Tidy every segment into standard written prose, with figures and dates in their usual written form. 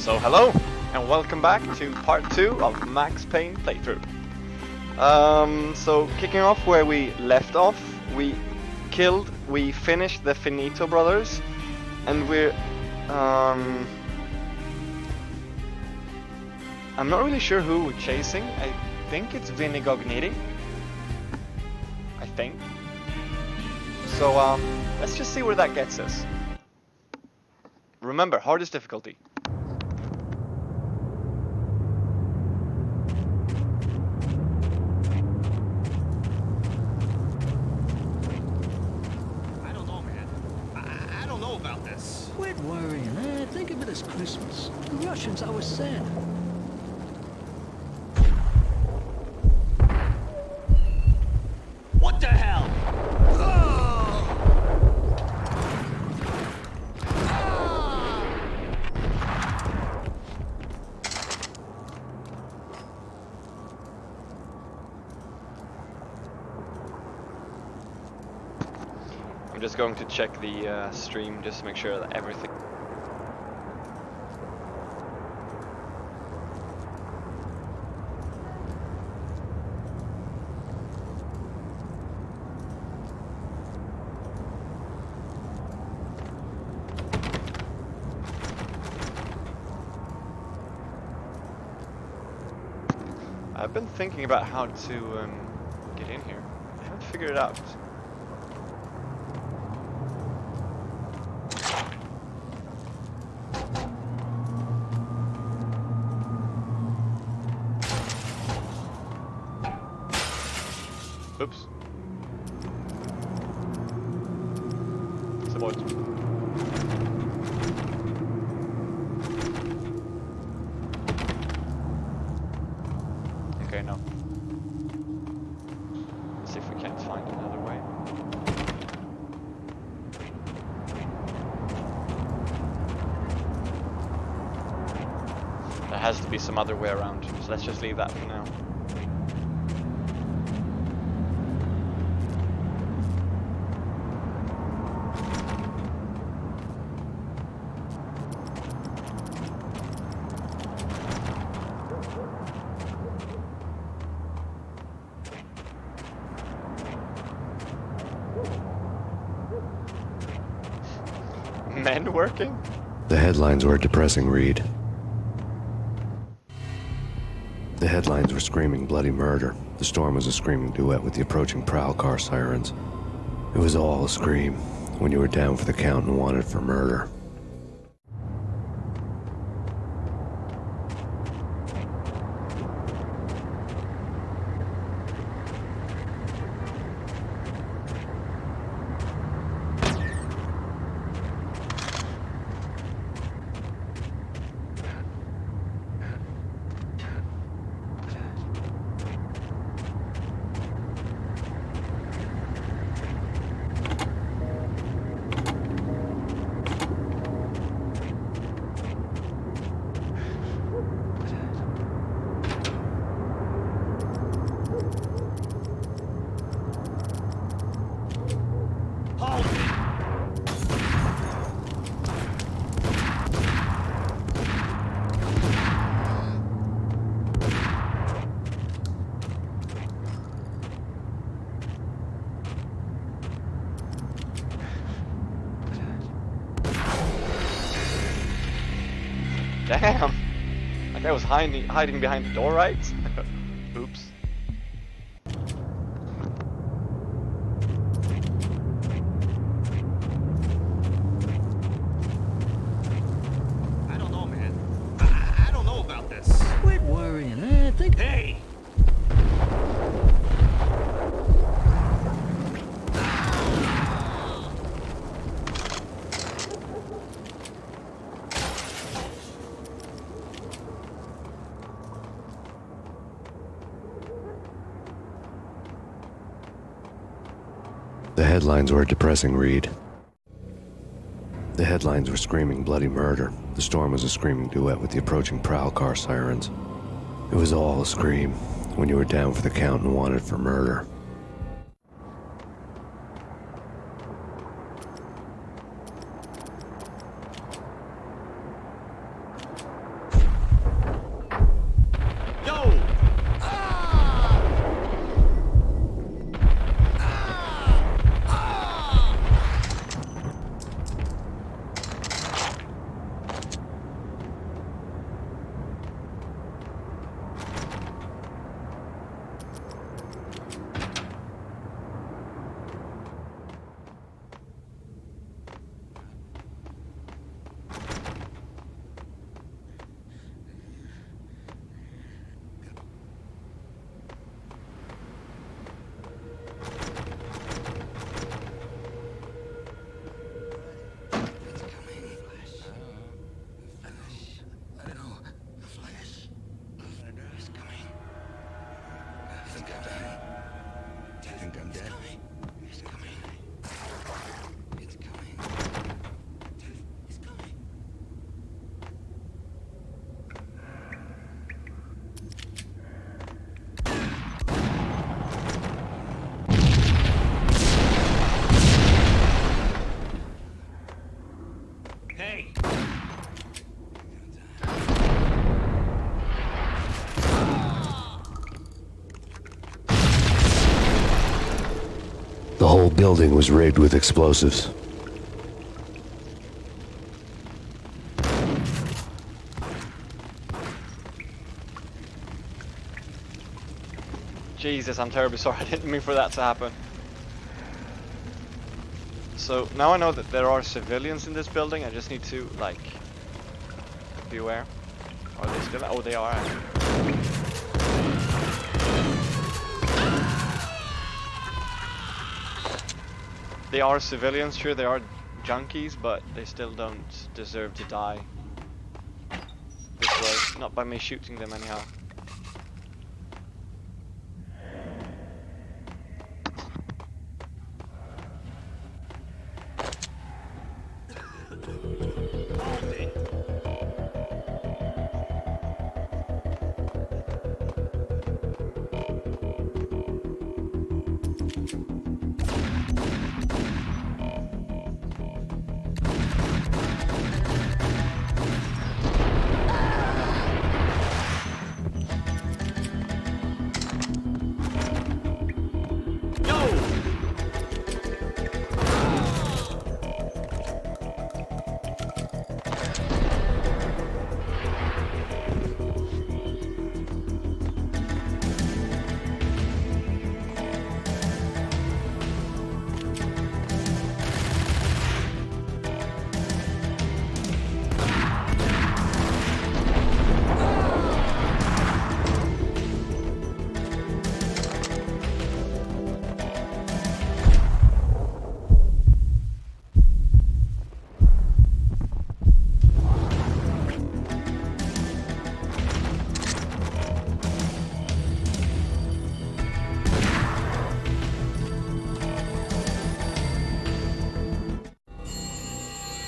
So hello, and welcome back to part 2 of Max Payne playthrough. So kicking off where we left off, we finished the Finito brothers, and we're, I'm not really sure who we're chasing. I think it's Vinigognitti. I think. So let's just see where that gets us. Remember, hardest difficulty. Quit worrying, eh? Think of it as Christmas. The Russians are Santa. What the hell? I'm just going to check the stream just to make sure that everything... I've been thinking about how to get in here. I haven't figured it out. Oops. Support. Okay, no. Let's see if we can't find another way. There has to be some other way around, so let's just leave that for now. Men working? The headlines were a depressing read. The headlines were screaming bloody murder. The storm was a screaming duet with the approaching prowl car sirens. It was all a scream when you were down for the count and wanted for murder. Damn! Like I was hiding behind the door, right? Oops. I don't know, man. I don't know about this. Quit worrying, eh? Think... Hey! The headlines were a depressing read. The headlines were screaming bloody murder. The storm was a screaming duet with the approaching prowl car sirens. It was all a scream when you were down for the count and wanted for murder. building was rigged with explosives. Jesus, I'm terribly sorry. I didn't mean for that to happen. So now I know that there are civilians in this building. I just need to, like, be aware. Are they still? Oh, they are actually. They are civilians, sure, they are junkies, but they still don't deserve to die this way. Not by me shooting them anyhow.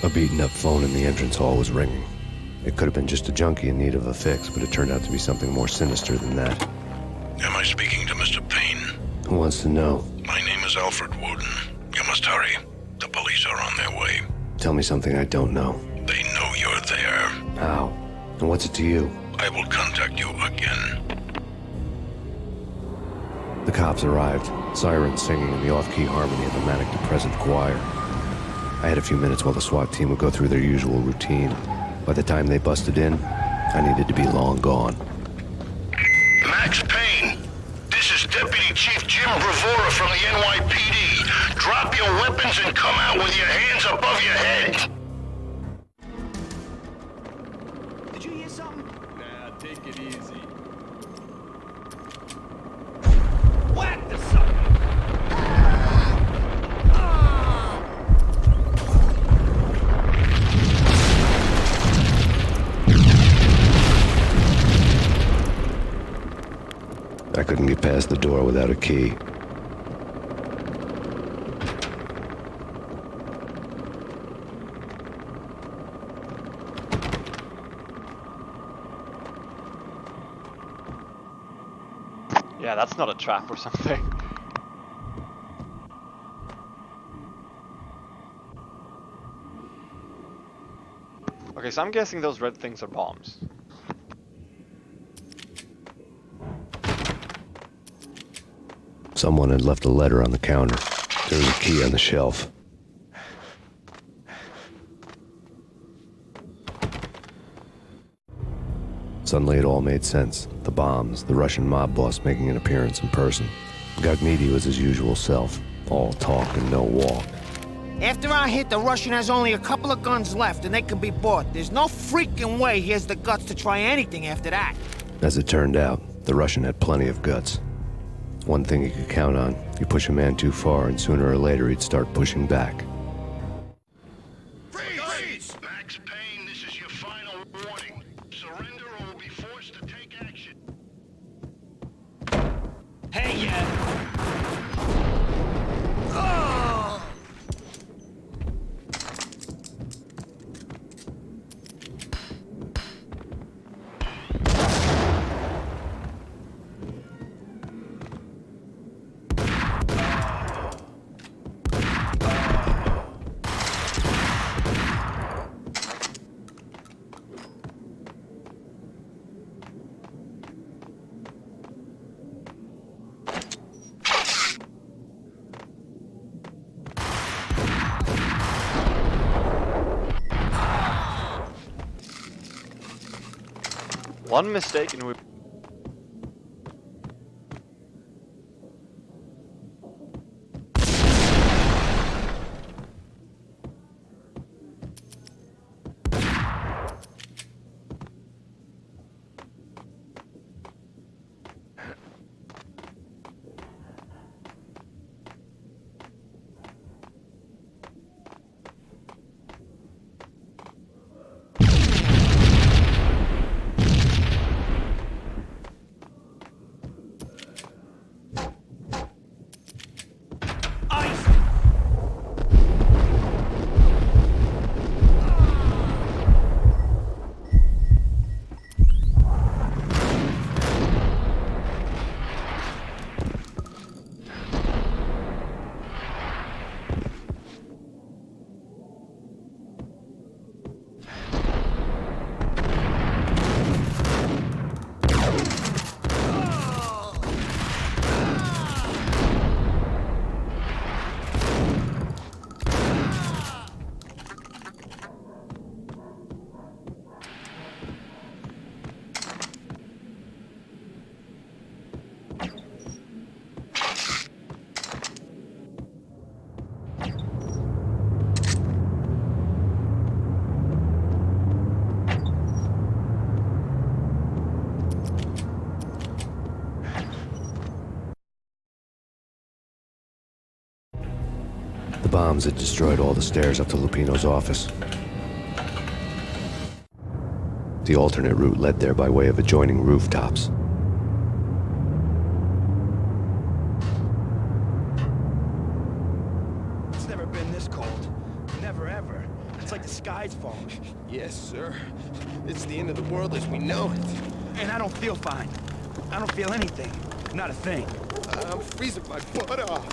A beaten-up phone in the entrance hall was ringing. It could have been just a junkie in need of a fix, but it turned out to be something more sinister than that. Am I speaking to Mr. Payne? Who wants to know? My name is Alfred Woden. You must hurry. The police are on their way. Tell me something I don't know. They know you're there. How? And what's it to you? I will contact you again. The cops arrived, sirens singing in the off-key harmony of a manic-depressant choir. I had a few minutes while the SWAT team would go through their usual routine. By the time they busted in, I needed to be long gone. Max Payne, this is Deputy Chief Jim Bravura from the NYPD. Drop your weapons and come out with your hands above your head. Did you hear something? Nah, take it easy. Whack the sucker! I couldn't get past the door without a key. Yeah, that's not a trap or something. Okay, so I'm guessing those red things are bombs. Someone had left a letter on the counter. There was a key on the shelf. Suddenly it all made sense. The bombs, the Russian mob boss making an appearance in person. Meaty was his usual self. All talk and no walk. After our hit, the Russian has only a couple of guns left, and they can be bought. There's no freaking way he has the guts to try anything after that. As it turned out, the Russian had plenty of guts. One thing he could count on, you push a man too far and sooner or later he'd start pushing back. Freeze! Max Payne, this is your final warning. Surrender or we'll be forced to take action. Hey, yeah! One mistake and we... The bombs had destroyed all the stairs up to Lupino's office. The alternate route led there by way of adjoining rooftops. It's never been this cold. Never ever. It's like the sky's falling. Yes, sir. It's the end of the world as we know it. And I don't feel fine. I don't feel anything. Not a thing. I'm freezing my butt off.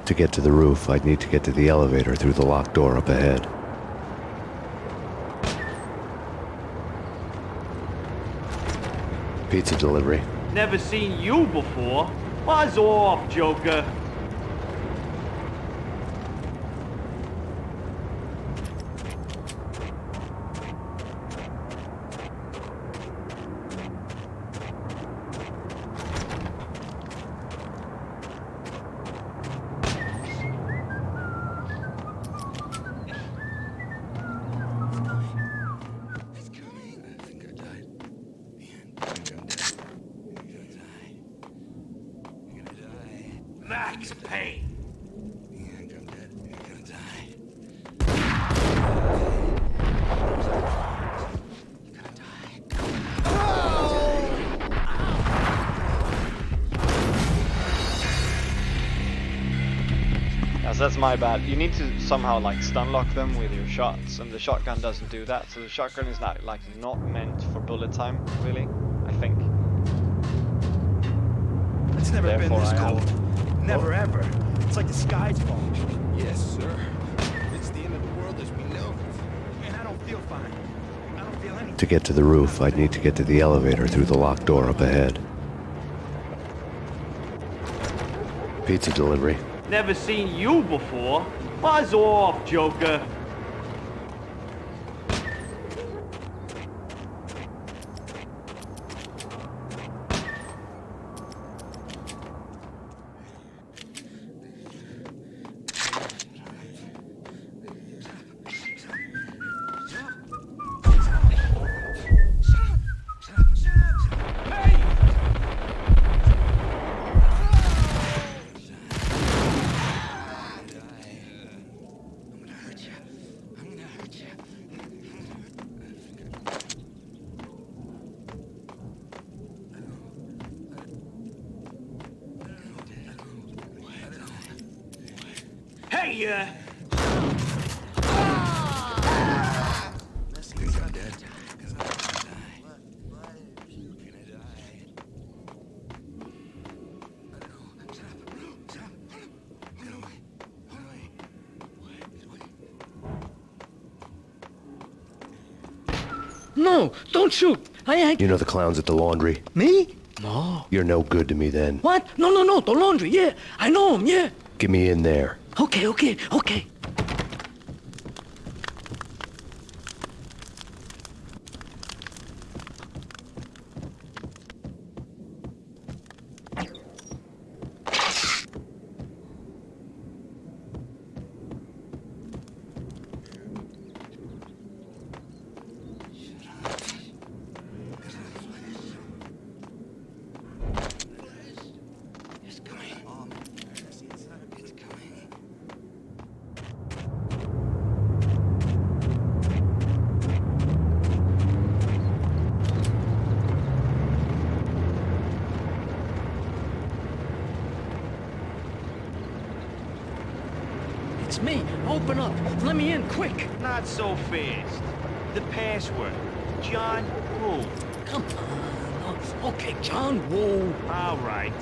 To get to the roof, I'd need to get to the elevator through the locked door up ahead. Pizza delivery. Never seen you before. Buzz off, Joker. Max Payne. I'm dead. I'm gonna die. Yes, that's my bad. You need to somehow like stun lock them with your shots, and the shotgun doesn't do that. So the shotgun is not meant for bullet time, really. I think. It's never been Therefore this I am. cold. Never ever. It's like the sky's falling. Yes, sir. It's the end of the world as we know it. And I don't feel fine. I don't feel anything. To get to the roof, I'd need to get to the elevator through the locked door up ahead. Pizza delivery. Never seen you before. Buzz off, Joker. Hey, No, don't shoot. I... You know the clowns at the laundry? Me? No. You're no good to me then. What? No, the laundry, yeah. I know him, yeah. Get me in there. Okay. It's me. Open up. Let me in, quick. Not so fast. The password. John Woo. Come on. Okay, John Woo. All right.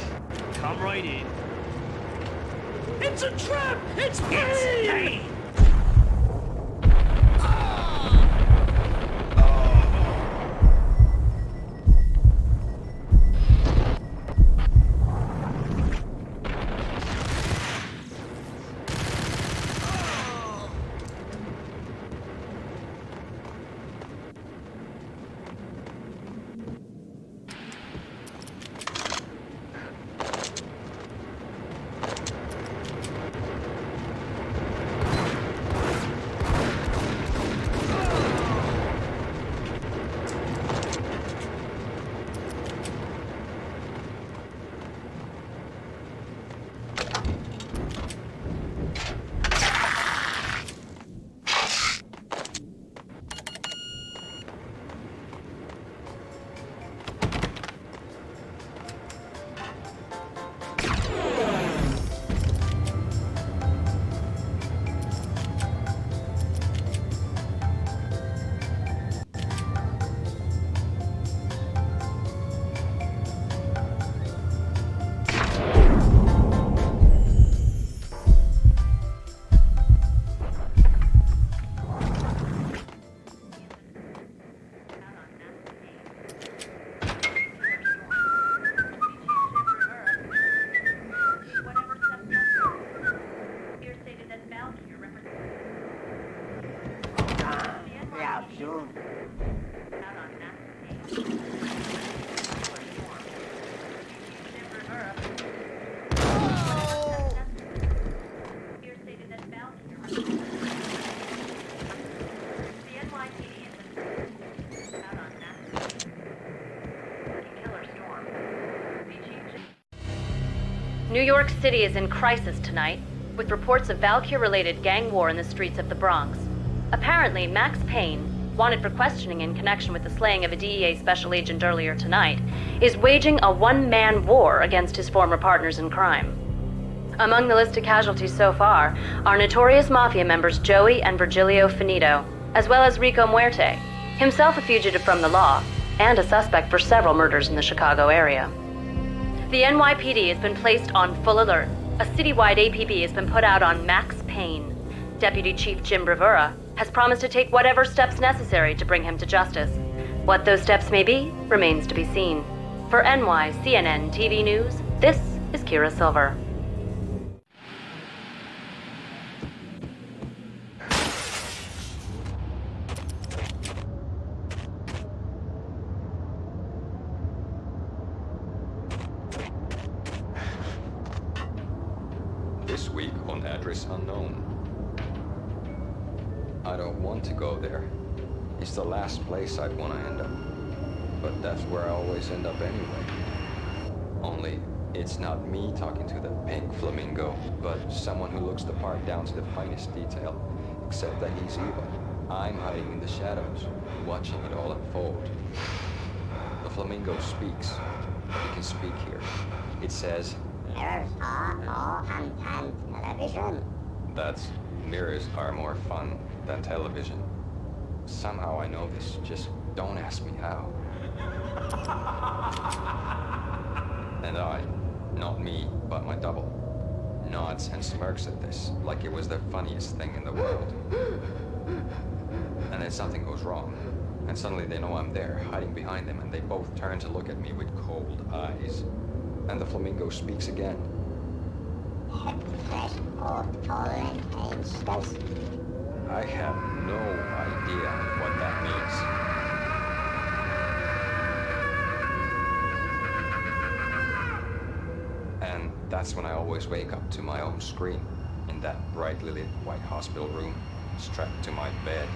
Come right in. It's a trap! It's me! New York City is in crisis tonight, with reports of Valkyr-related gang war in the streets of the Bronx. Apparently, Max Payne, wanted for questioning in connection with the slaying of a DEA special agent earlier tonight, is waging a one-man war against his former partners in crime. Among the list of casualties so far are notorious mafia members Joey and Virgilio Finito, as well as Rico Muerte, himself a fugitive from the law, and a suspect for several murders in the Chicago area. The NYPD has been placed on full alert. A citywide APB has been put out on Max Payne. Deputy Chief Jim Bravura has promised to take whatever steps necessary to bring him to justice. What those steps may be remains to be seen. For CNN TV News, this is Kira Silver. This week on address unknown. I don't want to go there. It's the last place I'd want to end up. But that's where I always end up anyway. Only, it's not me talking to the pink flamingo, but someone who looks the part down to the finest detail. Except that he's evil. I'm hiding in the shadows, watching it all unfold. The flamingo speaks. It can speak here. It says, "Mirrors are more fun than television." That's, mirrors are more fun than television. Somehow I know this, just don't ask me how. And I, not me, but my double, nods and smirks at this like it was the funniest thing in the world. And then something goes wrong. And suddenly they know I'm there, hiding behind them, and they both turn to look at me with cold eyes. And the flamingo speaks again. I have no idea what that means. And that's when I always wake up to my own scream, in that brightly lit white hospital room, strapped to my bed.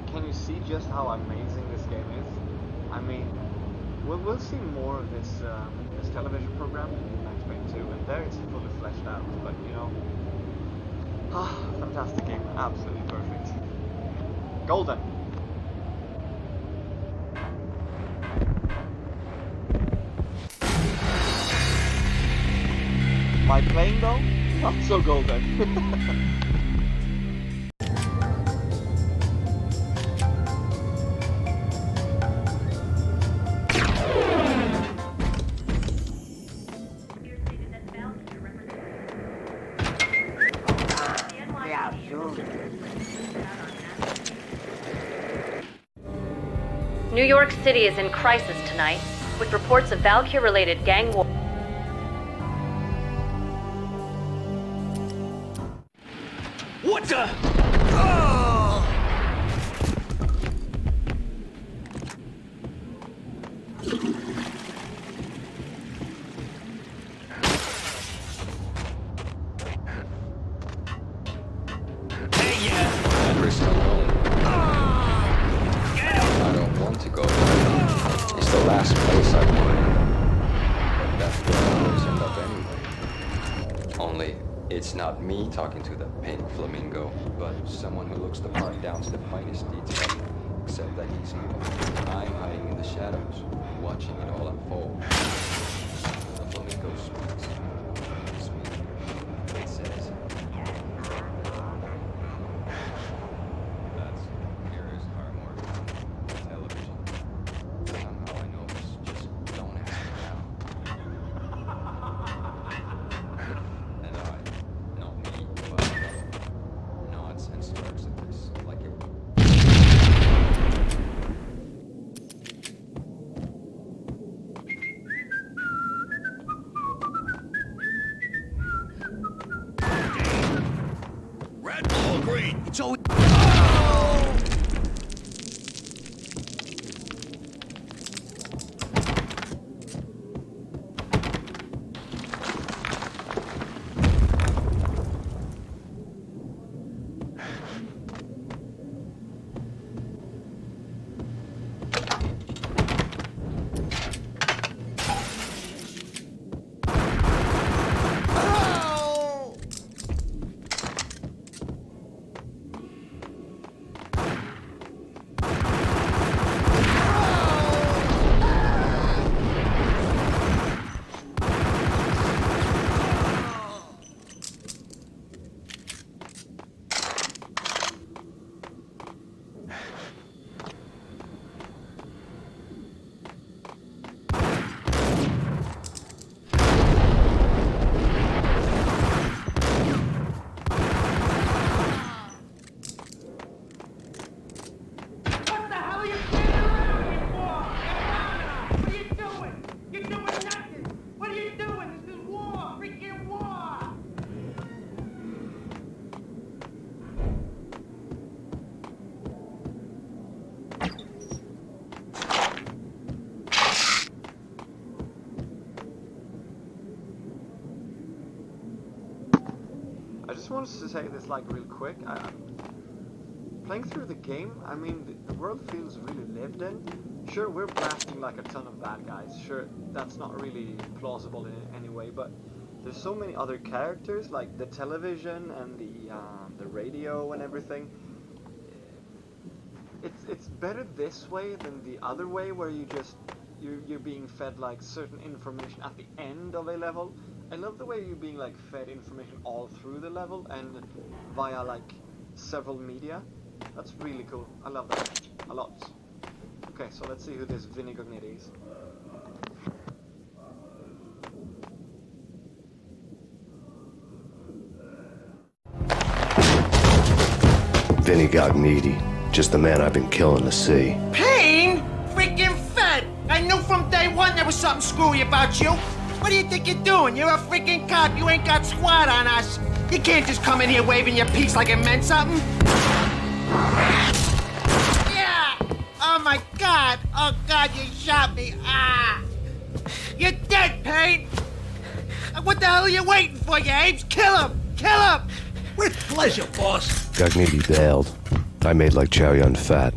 Can you see just how amazing this game is? I mean, we'll see more of this this television program in Max Payne 2, and there it's fully fleshed out. But you know, fantastic game, absolutely perfect. Golden. My plane though, not so golden. New York City is in crisis tonight, with reports of Valkyrie-related gang war. What the? Last place I wanted, but that's where I always end up anyway. Only it's not me talking to the pink flamingo, but someone who looks the part down to the finest detail, except that he's me. I'm hiding in the shadows, watching it all unfold. The flamingo speaks. It says, that's here's armor, television. Somehow I know this, just don't ask me how. And I, not me, but nods and stares at this like it. Red ball green. It's always. I just wanted to say this like real quick. Playing through the game, I mean, the world feels really lived in. Sure, we're blasting like a ton of bad guys. Sure, that's not really plausible in any way, but there's so many other characters, like the television and the radio and everything. It's better this way than the other way, where you're being fed like certain information at the end of a level. I love the way you're being like fed information all through the level and via like several media. That's really cool. I love that a lot. Okay, so let's see who this Vinny Gognitti is. Vinny Gognitti, just the man I've been killing to see. Payne? Freaking fed! I knew from day one there was something screwy about you. What do you think you're doing? You're a freaking cop. You ain't got squat on us. You can't just come in here waving your piece like it meant something. Yeah! Oh my God! Oh God, you shot me! Ah! You're dead, Payne! What the hell are you waiting for, you apes? Kill him! Kill him! With pleasure, boss. Gognitti bailed. I made like Chow Yun Fat.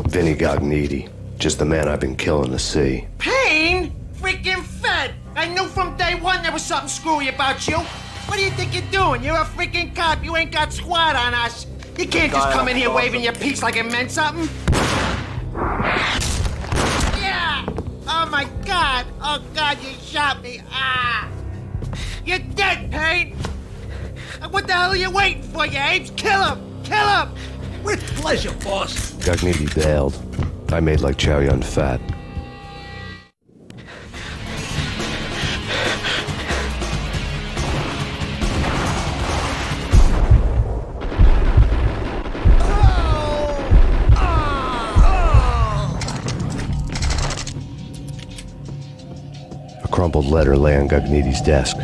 Vinny Gognitti, just the man I've been killing to see. Payne? Freaking fed! I knew from day one there was something screwy about you. What do you think you're doing? You're a freaking cop. You ain't got squat on us. You can't just come in here waving your piece like it meant something. Yeah! Oh my God! Oh God, you shot me! Ah! You're dead, Payne! What the hell are you waiting for, you apes? Kill him! Kill him! With pleasure, boss. Gognitti bailed. I made like Chow Yun Fat. A crumpled letter lay on Gognitti's desk.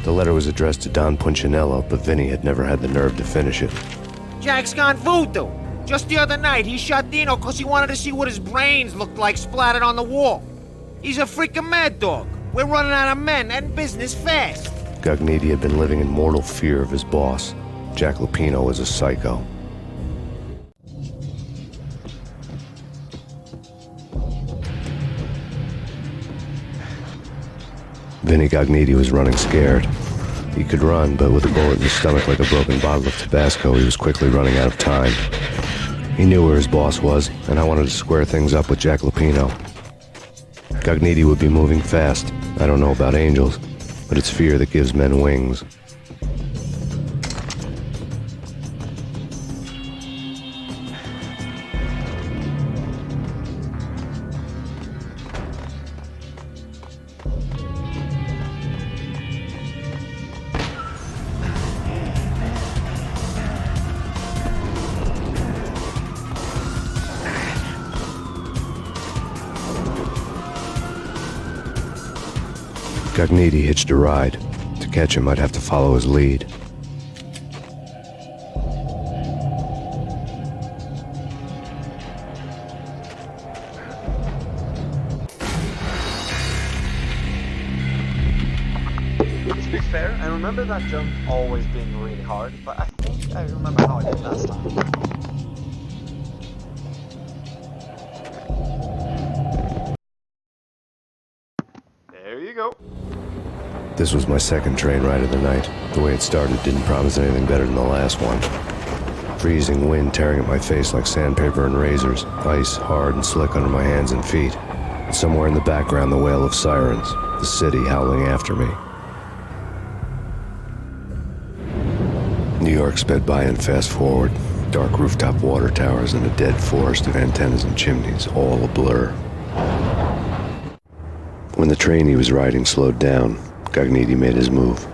The letter was addressed to Don Punchinello, but Vinny had never had the nerve to finish it. Jack's gone voodoo. Just the other night, he shot Dino because he wanted to see what his brains looked like splattered on the wall. He's a freaking mad dog. We're running out of men and business fast. Gognitti had been living in mortal fear of his boss. Jack Lupino was a psycho. Vinny Gognitti was running scared. He could run, but with a bullet in his stomach like a broken bottle of Tabasco, he was quickly running out of time. He knew where his boss was, and I wanted to square things up with Jack Lupino. Gognitti would be moving fast. I don't know about angels, but it's fear that gives men wings. Gognitti hitched a ride. To catch him, I'd have to follow his lead. To be fair, I remember that jump always being really hard, but I think I remember how I did last time. There you go. This was my second train ride of the night. The way it started didn't promise anything better than the last one. Freezing wind tearing at my face like sandpaper and razors, ice hard and slick under my hands and feet. And somewhere in the background, the wail of sirens, the city howling after me. New York sped by in fast forward. Dark rooftop water towers and a dead forest of antennas and chimneys, all a blur. When the train he was riding slowed down, Gognitti made his move.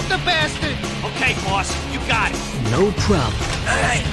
the bastard! Okay, boss, you got it. No problem. Hey!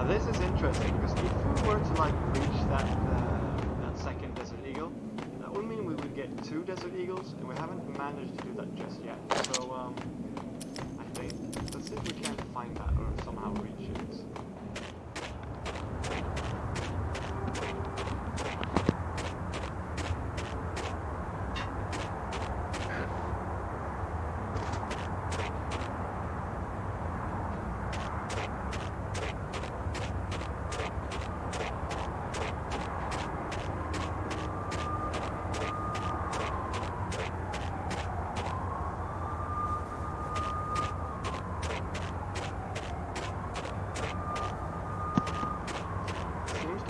This is interesting because if we were to like reach that second Desert Eagle, that would mean we would get 2 Desert Eagles, and we haven't managed to do that just yet. So I think let's see if we can find that or somehow reach it.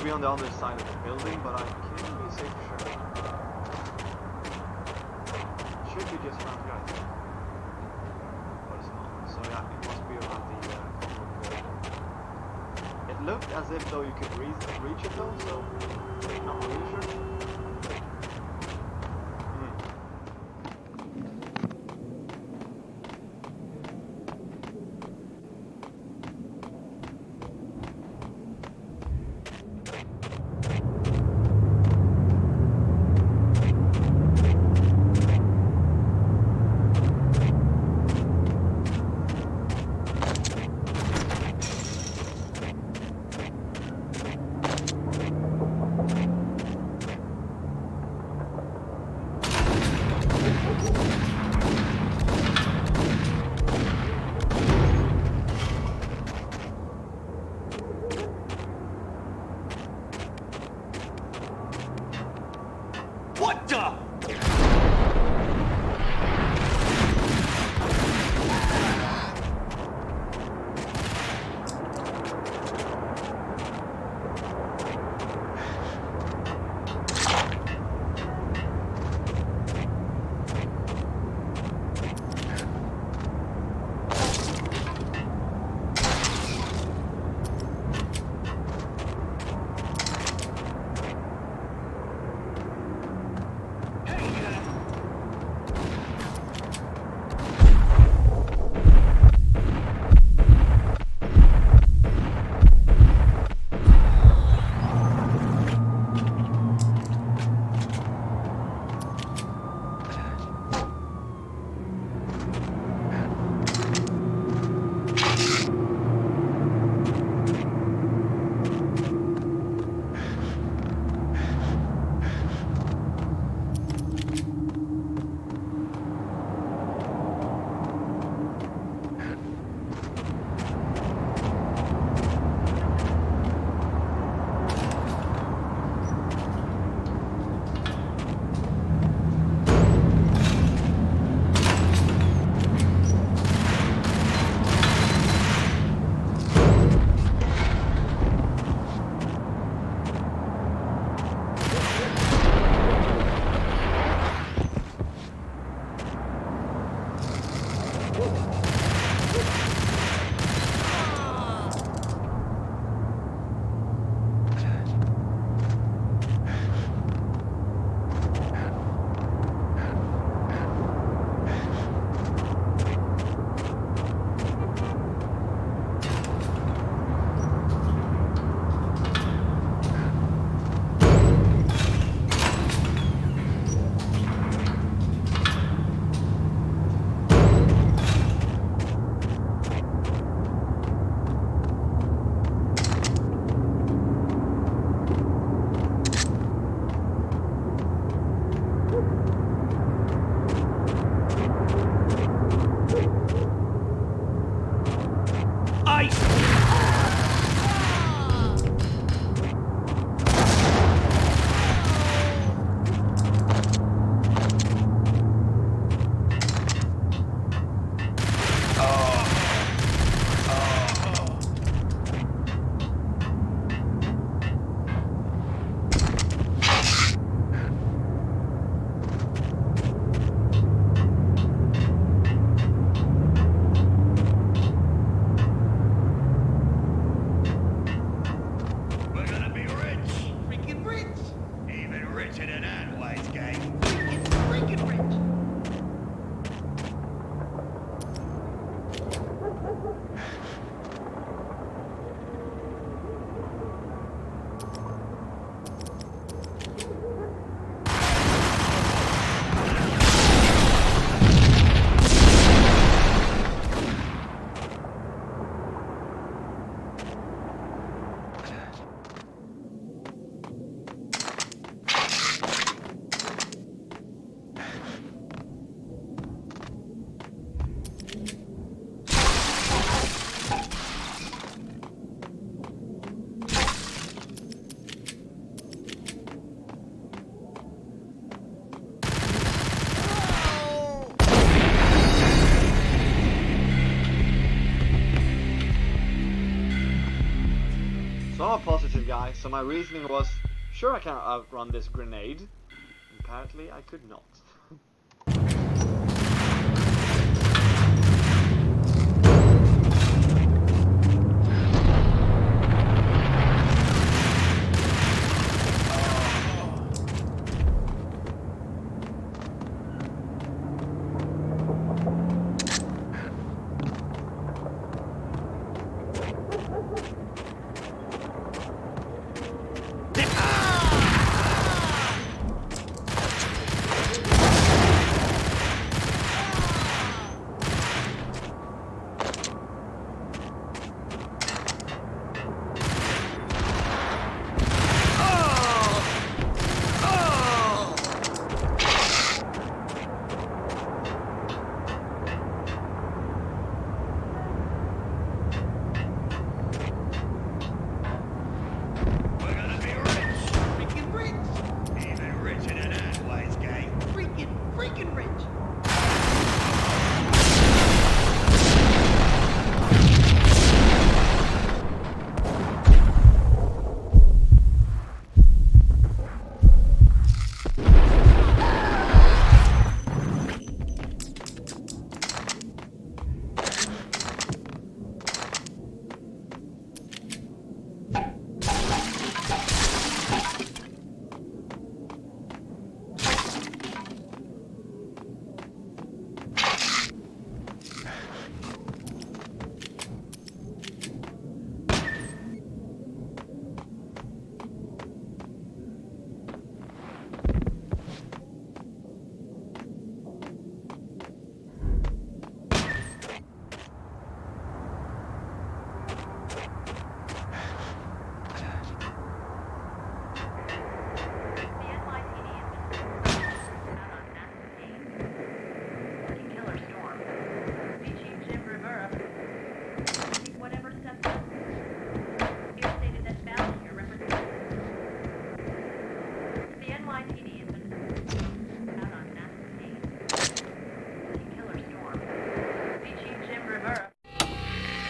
Be on the other side of the building, but I can't really say for sure. Should be just around here, I think. But it's not. So yeah, it must be around the corner. It looked as if though you could reach it though, so not really sure. guy, so my reasoning was, sure I can outrun this grenade. Apparently I could not.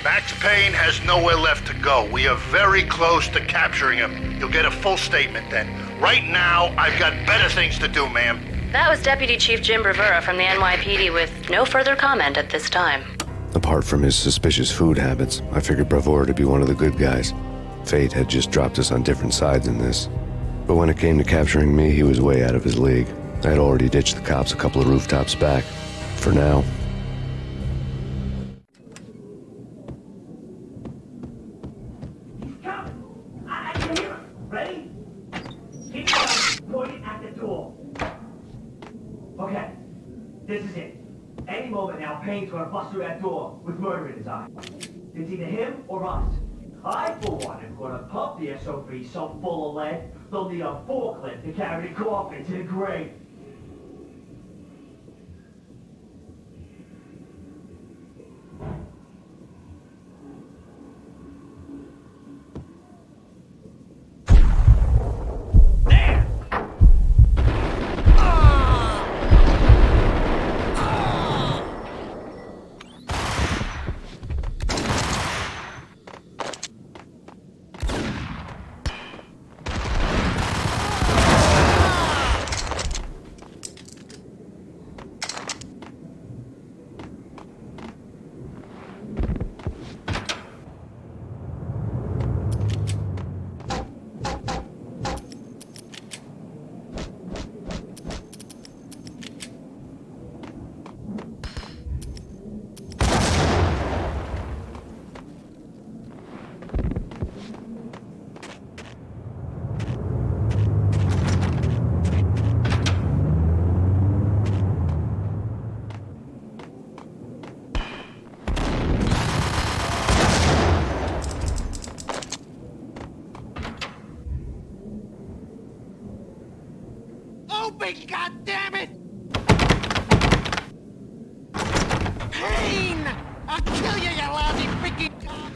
Max Payne has nowhere left to go. We are very close to capturing him. You'll get a full statement then. Right now, I've got better things to do, ma'am. That was Deputy Chief Jim Rivera from the NYPD with no further comment at this time. Apart from his suspicious food habits, I figured Bravura to be one of the good guys. Fate had just dropped us on different sides in this. But when it came to capturing me, he was way out of his league. I had already ditched the cops a couple of rooftops back. For now. Okay, this is it. Any moment now, Payne's gonna bust through that door with murder in his eye. It's either him or us. I, for one, am gonna pump the SOB so full of lead, they'll need a forklift to carry the coffin to the grave. God damn it! Payne! I'll kill you, you lousy freaking cop!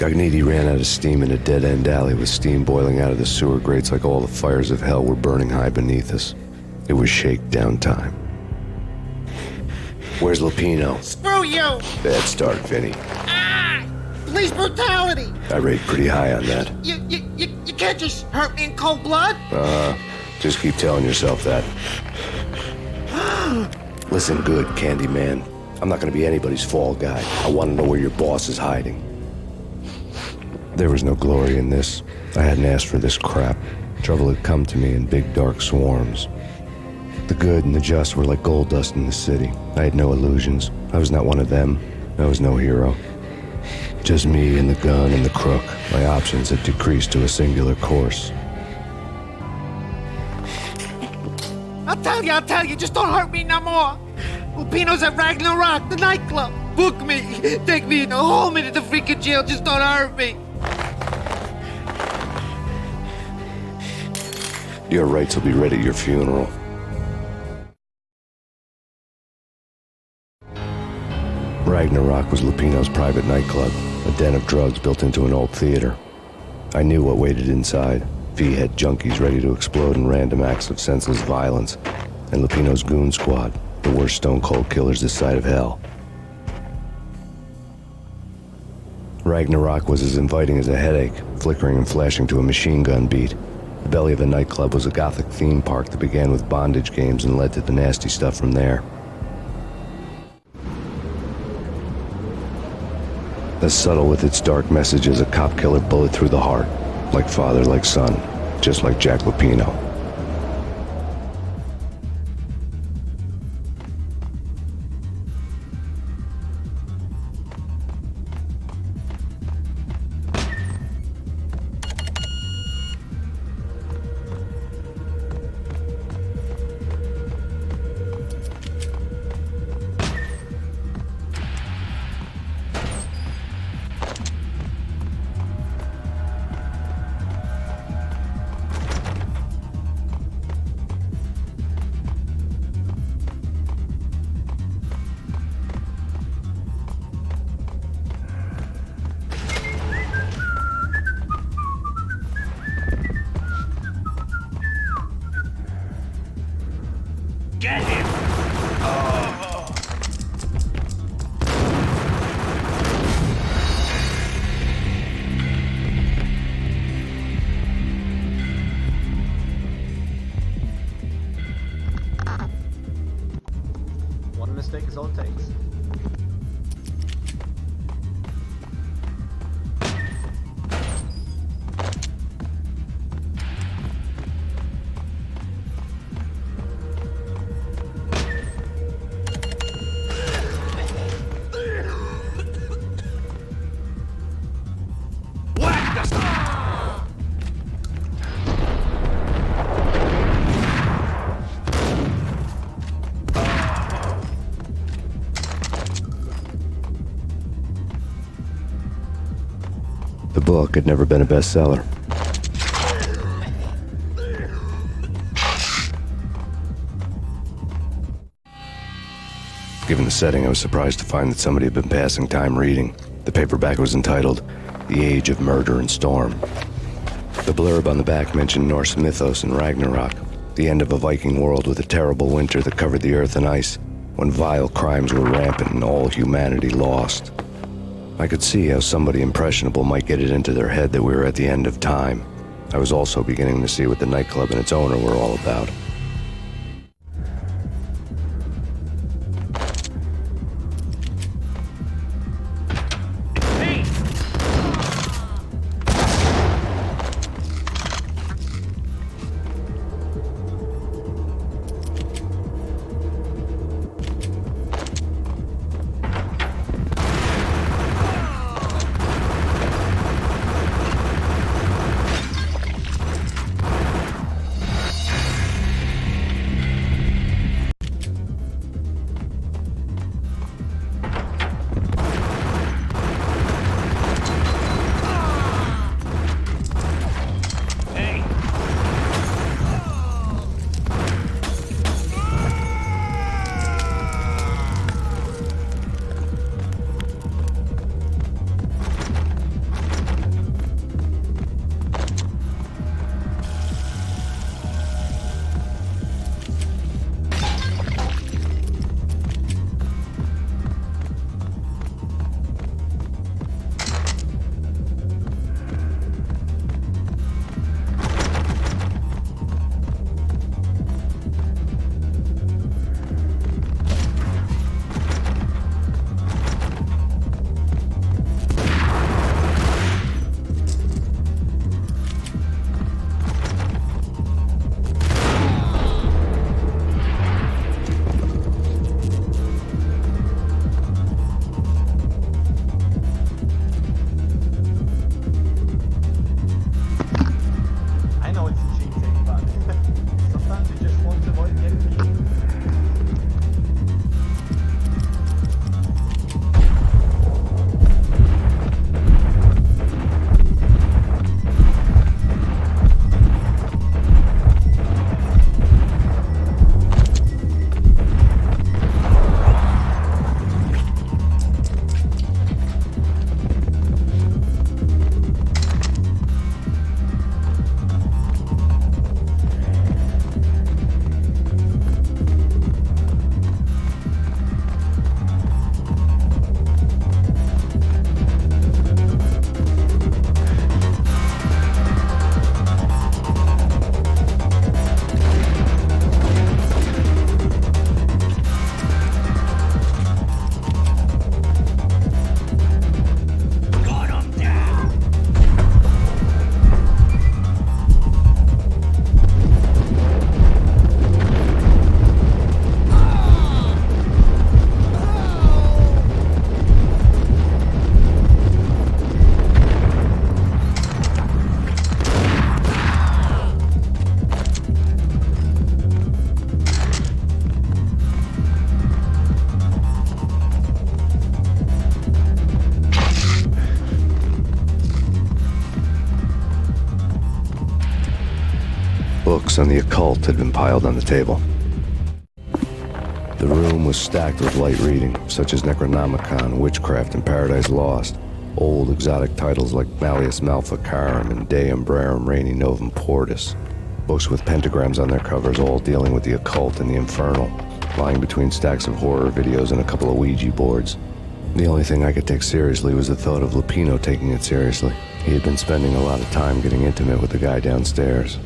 Cogniti ran out of steam in a dead-end alley with steam boiling out of the sewer grates like all the fires of hell were burning high beneath us. It was shakedown time. Where's Lupino? Screw you! Bad start, Vinny. Ah! Police brutality! I rate pretty high on that. You can't just hurt me in cold blood? Just keep telling yourself that. Listen good, Candyman. I'm not gonna be anybody's fall guy. I want to know where your boss is hiding. There was no glory in this. I hadn't asked for this crap. Trouble had come to me in big dark swarms. The good and the just were like gold dust in the city. I had no illusions. I was not one of them. I was no hero. Just me and the gun and the crook. My options had decreased to a singular course. I'll tell you, just don't hurt me no more. Lupino's at Ragnarok, the nightclub. Book me, take me, hold me to the freaking jail, just don't hurt me. Your rights will be read at your funeral. Ragnarok was Lupino's private nightclub, a den of drugs built into an old theater. I knew what waited inside. V-head junkies ready to explode in random acts of senseless violence, and Lupino's goon squad, the worst stone-cold killers this side of hell. Ragnarok was as inviting as a headache, flickering and flashing to a machine gun beat. The belly of the nightclub was a gothic theme park that began with bondage games and led to the nasty stuff from there. As subtle with its dark message as a cop killer bullet through the heart, like father, like son, just like Jack Lupino. Get him! One mistake is all it takes. The book had never been a bestseller. Given the setting, I was surprised to find that somebody had been passing time reading. The paperback was entitled, The Age of Murder and Storm. The blurb on the back mentioned Norse mythos and Ragnarok, the end of a Viking world with a terrible winter that covered the earth in ice, when vile crimes were rampant and all humanity lost. I could see how somebody impressionable might get it into their head that we were at the end of time. I was also beginning to see what the nightclub and its owner were all about. Books on the occult had been piled on the table. The room was stacked with light reading, such as Necronomicon, Witchcraft, and Paradise Lost. Old exotic titles like Malleus Maleficarum and De Umbrarum Reini Novum Portus. Books with pentagrams on their covers, all dealing with the occult and the infernal, lying between stacks of horror videos and a couple of Ouija boards. The only thing I could take seriously was the thought of Lupino taking it seriously. He had been spending a lot of time getting intimate with the guy downstairs.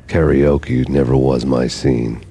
Karaoke never was my scene.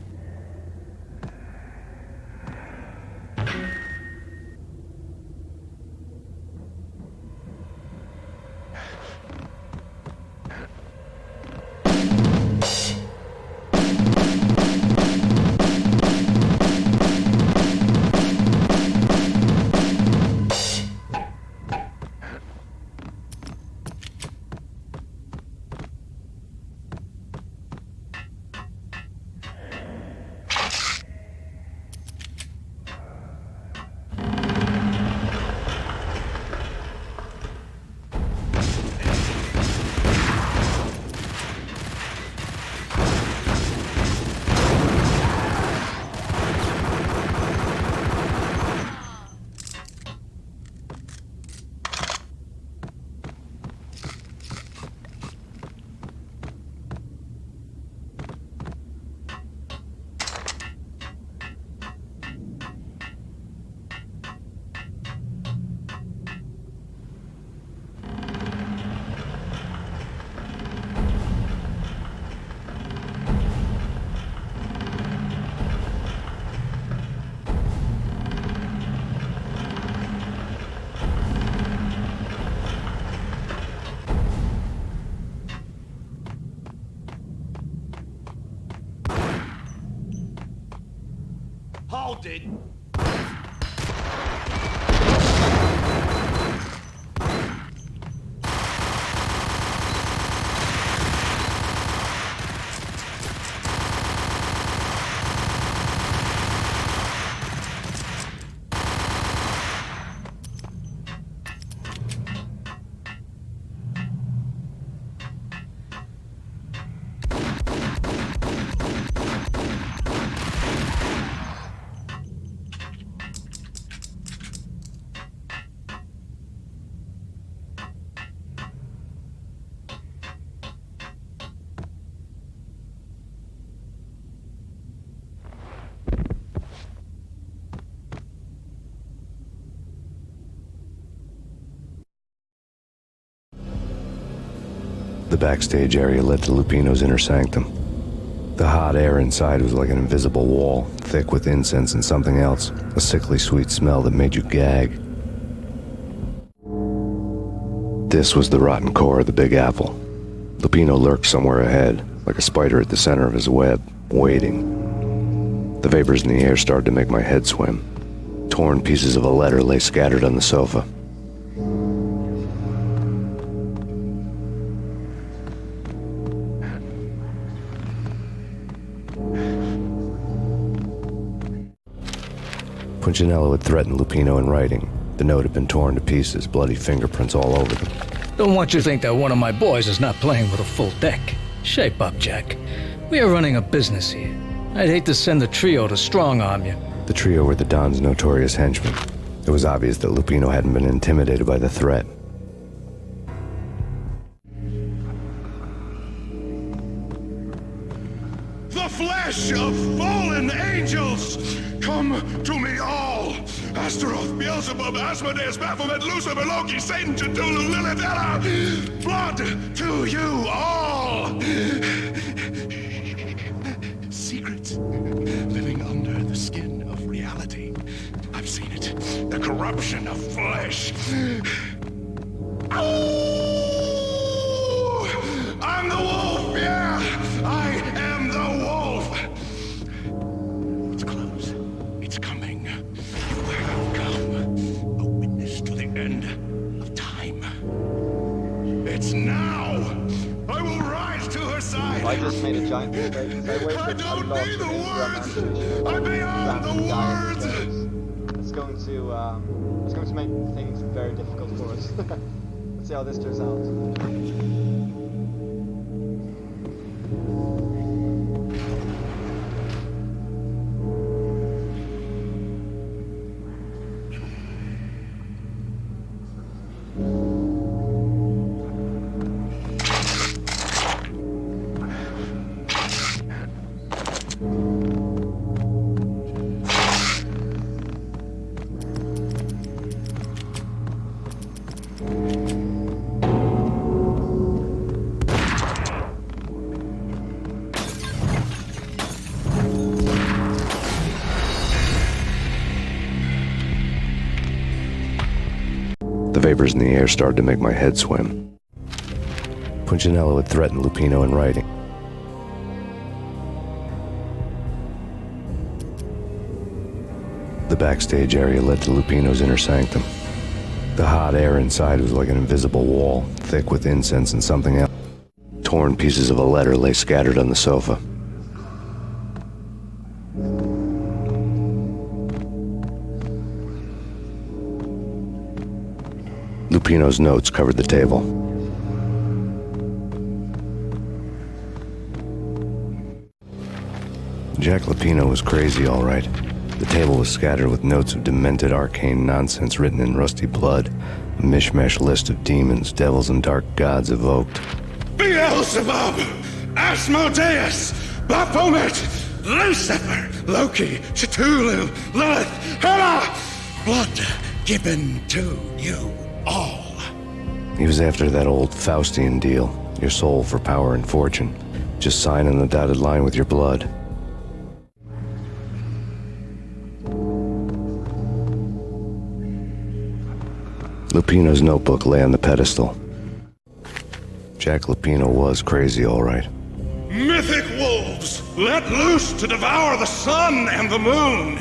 Hold it! The backstage area led to Lupino's inner sanctum. The hot air inside was like an invisible wall, thick with incense and something else, a sickly sweet smell that made you gag. This was the rotten core of the Big Apple. Lupino lurked somewhere ahead, like a spider at the center of his web, waiting. The vapors in the air started to make my head swim. Torn pieces of a letter lay scattered on the sofa. Punchinello had threatened Lupino in writing. The note had been torn to pieces, bloody fingerprints all over them. Don't want you to think that one of my boys is not playing with a full deck. Shape up, Jack. We are running a business here. I'd hate to send the trio to strong-arm you. The trio were the Don's notorious henchmen. It was obvious that Lupino hadn't been intimidated by the threat. The flesh of fallen angels! Come to me all! Astaroth, Beelzebub, Asmodeus, Baphomet, Lucifer, Loki, Satan, Cthulhu, Lilith, Ella! Blood to you all! Secrets living under the skin of reality. I've seen it. The corruption of flesh. Ow! I'm the wolf, yeah! I am the wolf! It's close. It's coming. You have come. A witness to the end of time. It's now! I will rise to her side! I just made a giant mistake. I don't need the words! I'm beyond the words! It's going to make things very difficult for us. Let's see how this turns out. The vapors in the air started to make my head swim. Punchinello had threatened Lupino in writing. The backstage area led to Lupino's inner sanctum. The hot air inside was like an invisible wall, thick with incense and something else. Torn pieces of a letter lay scattered on the sofa. Lupino's notes covered the table. Jack Lupino was crazy, all right. The table was scattered with notes of demented arcane nonsense written in rusty blood, a mishmash list of demons, devils, and dark gods evoked. Beelzebub, Asmodeus, Baphomet, Lucifer, Loki, Cthulhu, Lilith, Hela, blood given to you all. He was after that old Faustian deal, your soul for power and fortune. Just sign on the dotted line with your blood. Lupino's notebook lay on the pedestal. Jack Lupino was crazy, all right. Mythic wolves, let loose to devour the sun and the moon.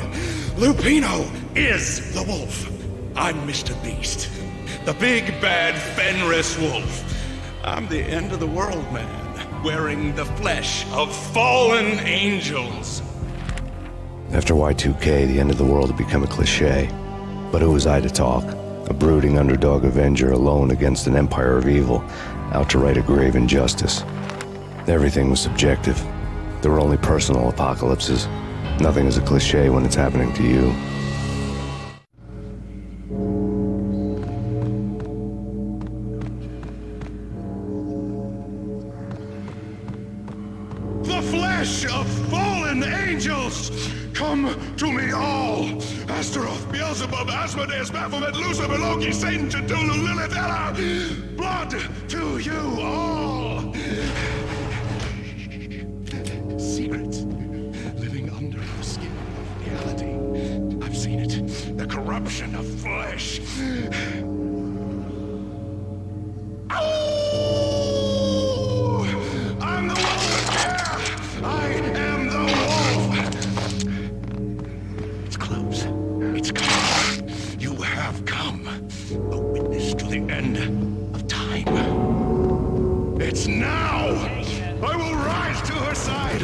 Lupino is the wolf. I'm Mr. Beast, the big bad Fenris wolf. I'm the end of the world man, wearing the flesh of fallen angels. After Y2K, the end of the world had become a cliché. But who was I to talk? A brooding underdog avenger alone against an empire of evil, out to right a grave injustice. Everything was subjective. There were only personal apocalypses. Nothing is a cliché when it's happening to you. The flesh of fallen angels! Come to me all! Astaroth, Beelzebub, Asmodeus, Baphomet, Lucifer, Loki, Satan, Cthulhu, Lilith, Hela! Blood to you all! Secrets living under the skin of reality. I've seen it. The corruption of flesh. Oh! I'm the wolf! Yeah! I am the wolf! It's close. It's come. You have come. A witness to the end of time. It's now! I will rise to her side!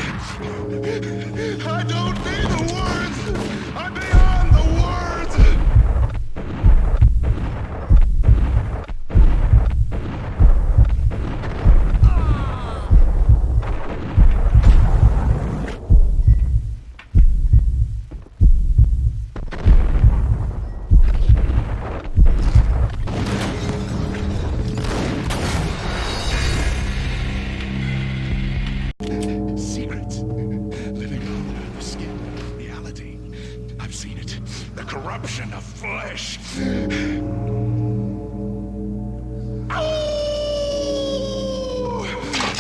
I don't need the words! I'm beyond the words! Secrets living under the skin of reality. I've seen it. The corruption of flesh. Oh!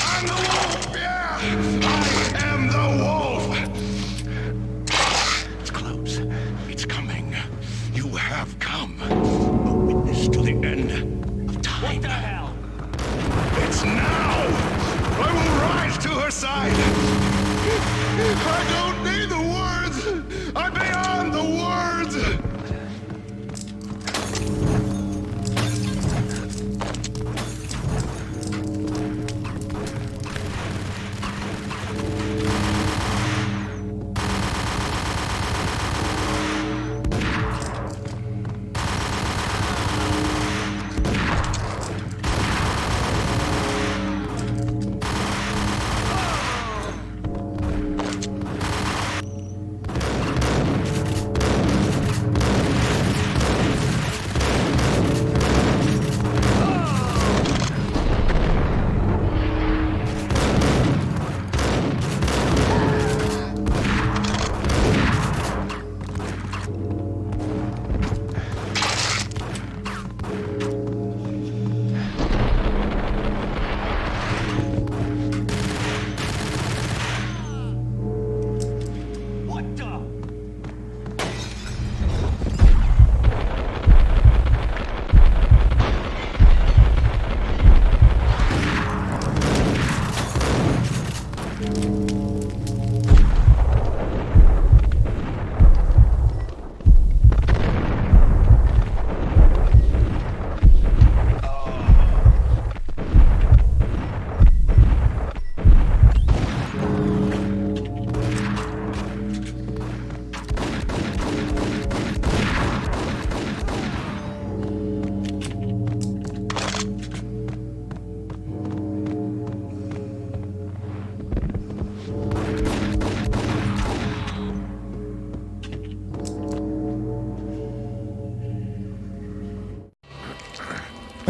I'm the wolf! Yeah! I am the wolf! It's close. It's coming. You have come. A witness to the end of time. What the hell? It's now! I will rise to her side! I don't need the words! I'm beyond the words!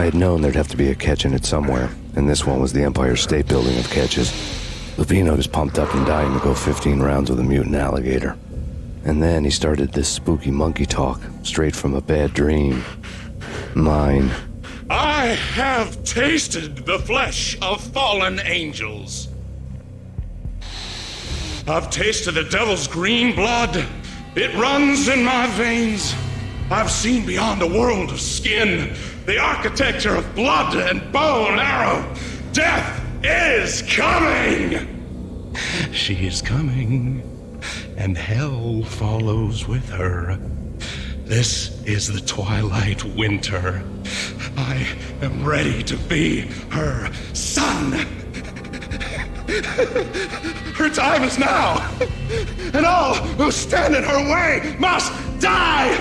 I had known there'd have to be a catch in it somewhere, and this one was the Empire State Building of catches. Lupino was pumped up and dying to go 15 rounds with a mutant alligator. And then he started this spooky monkey talk, straight from a bad dream. Mine. I have tasted the flesh of fallen angels. I've tasted the devil's green blood. It runs in my veins. I've seen beyond a world of skin, the architecture of blood and bow and arrow. Death is coming! She is coming, and hell follows with her. This is the twilight winter. I am ready to be her son. Her time is now, and all who stand in her way must die!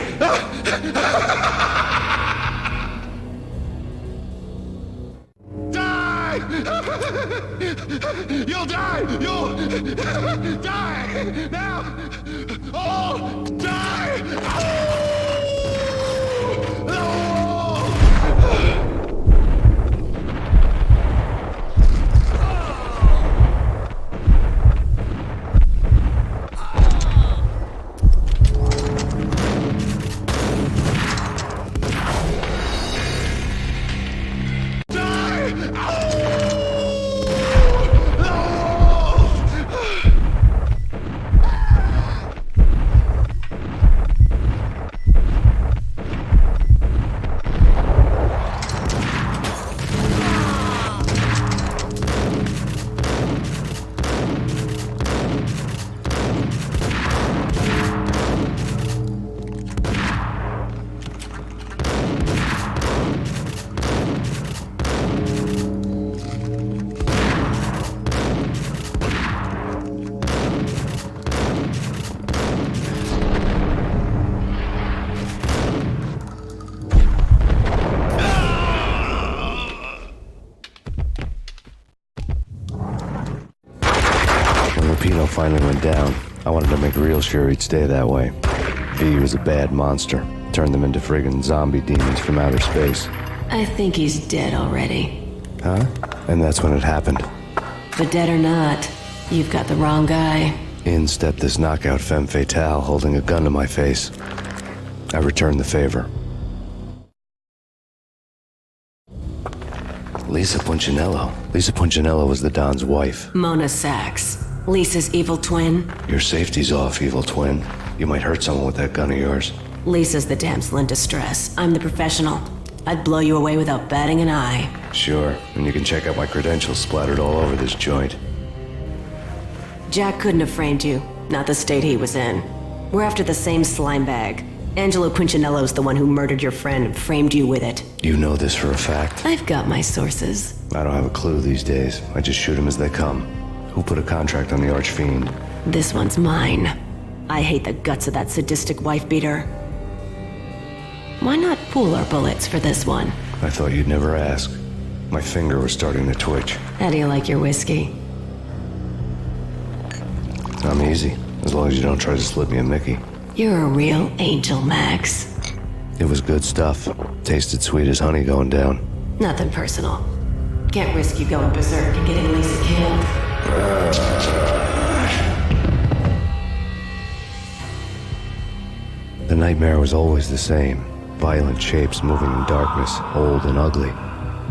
Die! You'll die! You'll die! Now! All die! Finally went down. I wanted to make real sure he'd stay that way. V was a bad monster. Turned them into friggin' zombie demons from outer space. I think he's dead already. Huh? And that's when it happened. But dead or not, you've got the wrong guy. In stepped this knockout femme fatale holding a gun to my face. I returned the favor. Lisa Punchinello. Lisa Punchinello was the Don's wife. Mona Sachs. Lisa's evil twin. Your safety's off, evil twin. You might hurt someone with that gun of yours. Lisa's the damsel in distress. I'm the professional. I'd blow you away without batting an eye. Sure, and you can check out my credentials splattered all over this joint. Jack couldn't have framed you. Not the state he was in. We're after the same slime bag. Angelo Punchinello's the one who murdered your friend and framed you with it. You know this for a fact? I've got my sources. I don't have a clue these days. I just shoot them as they come. Who put a contract on the Archfiend? This one's mine. I hate the guts of that sadistic wife-beater. Why not pool our bullets for this one? I thought you'd never ask. My finger was starting to twitch. How do you like your whiskey? I'm easy, as long as you don't try to slip me a Mickey. You're a real angel, Max. It was good stuff. Tasted sweet as honey going down. Nothing personal. Can't risk you going berserk and getting Lisa killed. The nightmare was always the same. Violent shapes moving in darkness, old and ugly.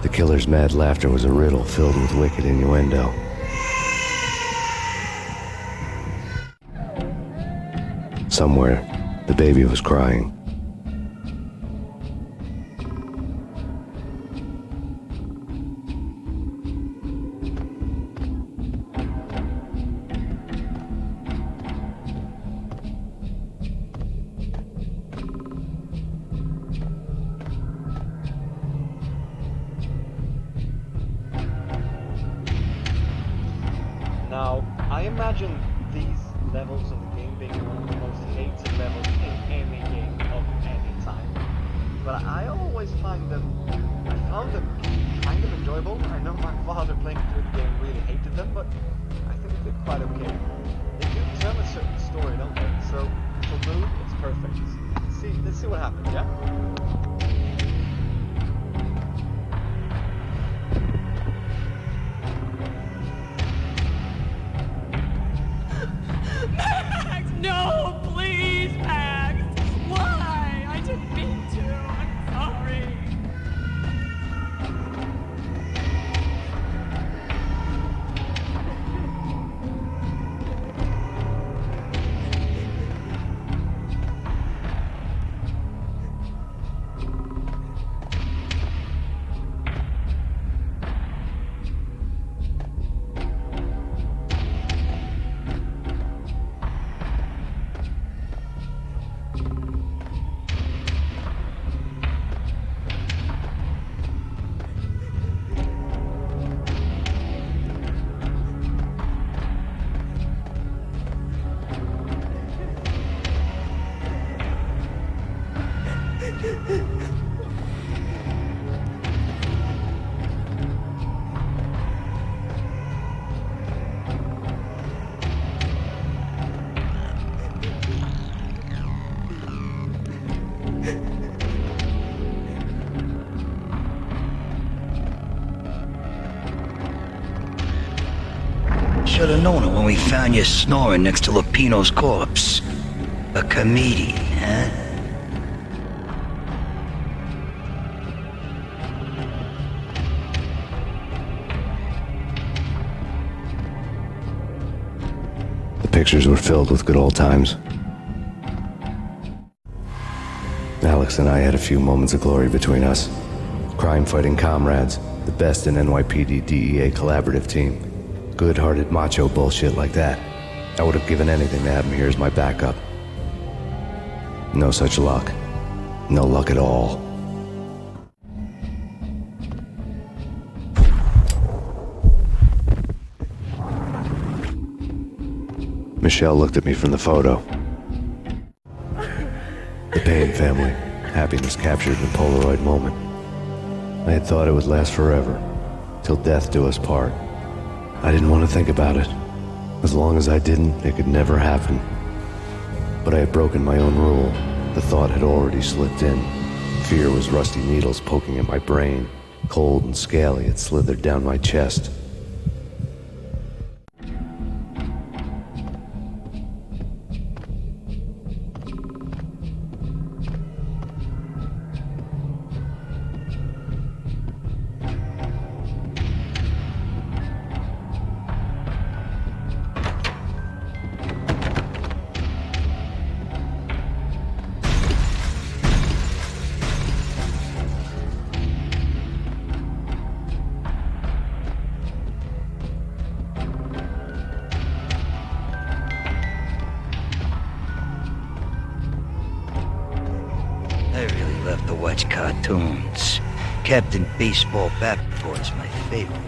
The killer's mad laughter was a riddle filled with wicked innuendo. Somewhere, the baby was crying. Now, I imagine these levels of the game being one of the most hated levels in any game of any time. But I always found them kind of enjoyable. I know my father playing through the game really hated them, but I think they're quite okay. They do tell a certain story, don't they? So, for mood, it's perfect. Let's see what happens, yeah? Should have known it when we found you snoring next to Lupino's corpse. A comedian, huh? The pictures were filled with good old times. Alex and I had a few moments of glory between us. Crime-fighting comrades, the best in NYPD DEA collaborative team. Good-hearted macho bullshit like that. I would have given anything to have him here as my backup. No such luck. No luck at all. Michelle looked at me from the photo. The Payne family. Happiness captured in a Polaroid moment. I had thought it would last forever, till death do us part. I didn't want to think about it. As long as I didn't, it could never happen. But I had broken my own rule. The thought had already slipped in. Fear was rusty needles poking at my brain. Cold and scaly, it slithered down my chest. Cartoons. Captain Baseball Bat Boy's my favorite.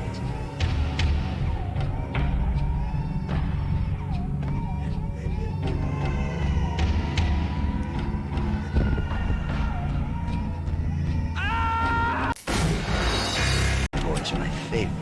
Boy's my favorite.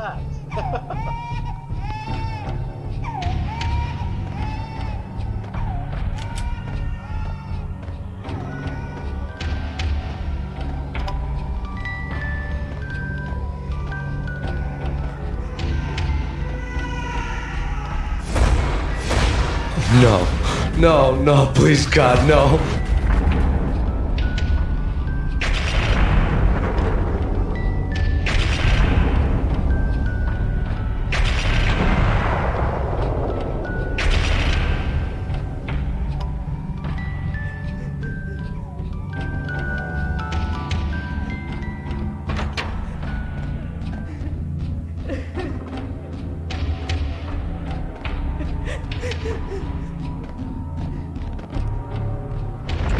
that? No. No, no, please, God, no.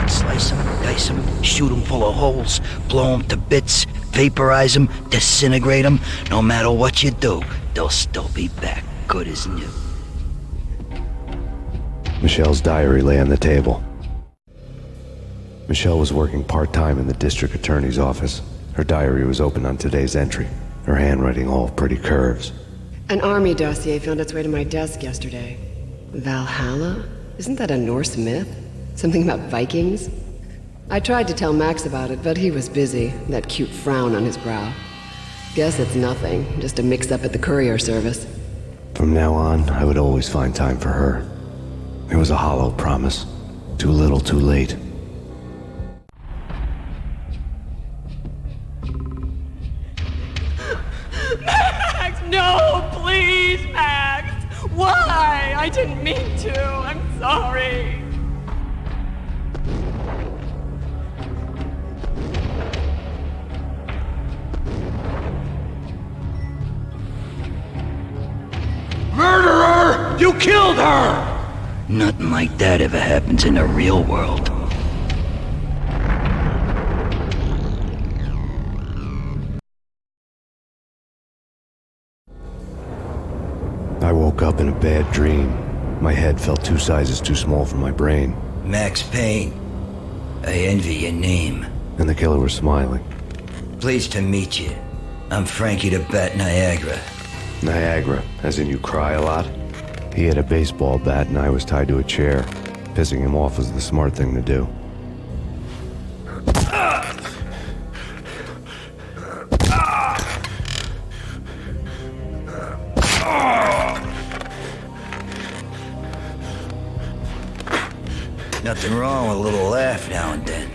Slice 'em, dice 'em, shoot 'em full of holes, blow 'em to bits, vaporize 'em, disintegrate 'em. No matter what you do, they'll still be back, good as new. Michelle's diary lay on the table. Michelle was working part-time in the district attorney's office. Her diary was open on today's entry, her handwriting all pretty curves. An army dossier found its way to my desk yesterday. Valhalla? Isn't that a Norse myth? Something about Vikings? I tried to tell Max about it, but he was busy, that cute frown on his brow. Guess it's nothing, just a mix-up at the courier service. From now on, I would always find time for her. It was a hollow promise. Too little, too late. Max, no, please, Max! Why? I didn't mean to. I'm sorry. Murderer! You killed her! Nothing like that ever happens in the real world. I woke up in a bad dream. My head felt 2 sizes too small for my brain. Max Payne. I envy your name. And the killer was smiling. Pleased to meet you. I'm Frankie the Bat Niagara. Niagara, as in you cry a lot? He had a baseball bat and I was tied to a chair. Pissing him off was the smart thing to do. Nothing wrong with a little laugh now and then.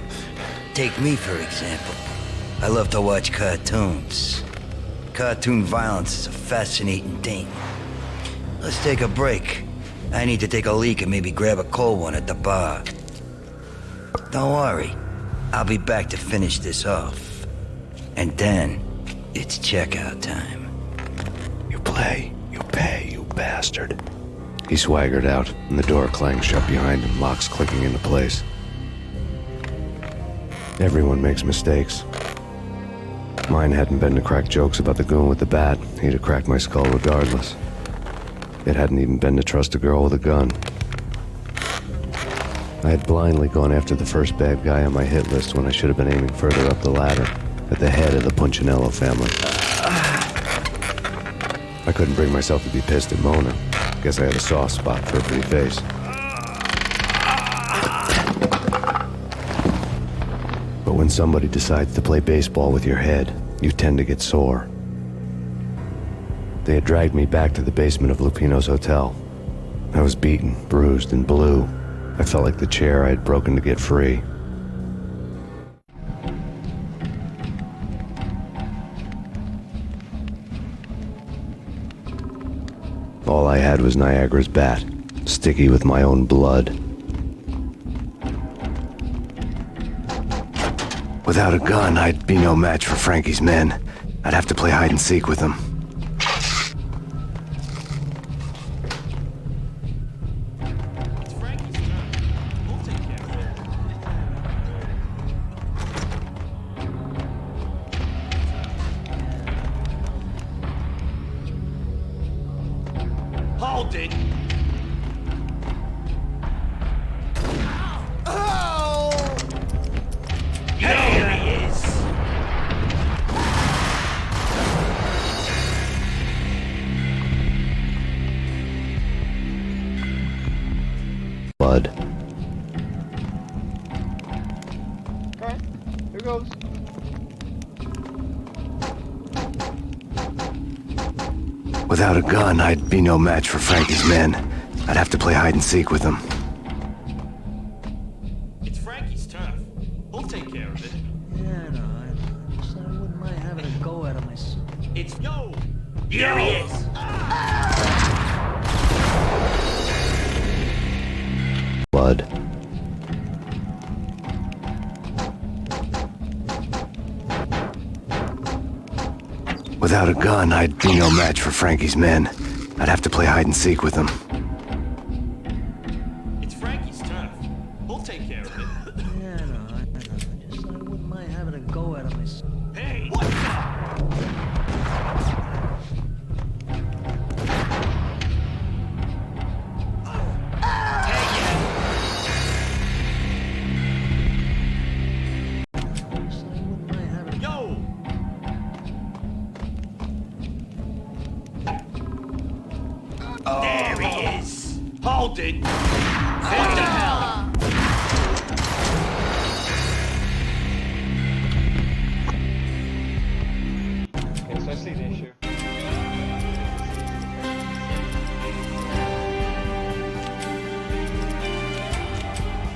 Take me, for example. I love to watch cartoons. Cartoon violence is a fascinating thing. Let's take a break. I need to take a leak and maybe grab a cold one at the bar. Don't worry. I'll be back to finish this off. And then, it's checkout time. You play, you pay, you bastard. He swaggered out, and the door clanged shut behind him, locks clicking into place. Everyone makes mistakes. Mine hadn't been to crack jokes about the goon with the bat. He'd have cracked my skull regardless. It hadn't even been to trust a girl with a gun. I had blindly gone after the first bad guy on my hit list when I should have been aiming further up the ladder, at the head of the Punchinello family. I couldn't bring myself to be pissed at Mona. Guess I had a soft spot for a pretty face. But when somebody decides to play baseball with your head, you tend to get sore. They had dragged me back to the basement of Lupino's hotel. I was beaten, bruised, and blue. I felt like the chair I had broken to get free. All I had was Niagara's bat, sticky with my own blood. Without a gun, I'd be no match for Frankie's men. I'd have to play hide and seek with them. Hold it! Here he is! Blood. Okay, here goes. Without a gun, I'd be no match for Frankie's men. I'd have to play hide and seek with them. It's Frankie's turf. We'll take care of it. Yeah, I know. I wouldn't mind having a go at him myself. It's yo! Here he is! Blood. Without a gun, I'd be no match for Frankie's men. I'd have to play hide and seek with them. It's Frankie's turf. We'll take care of it. Yeah, I know. I wouldn't mind having a go at him myself. Hey! What There he is! Hold it! What the hell? Okay, so I see the issue.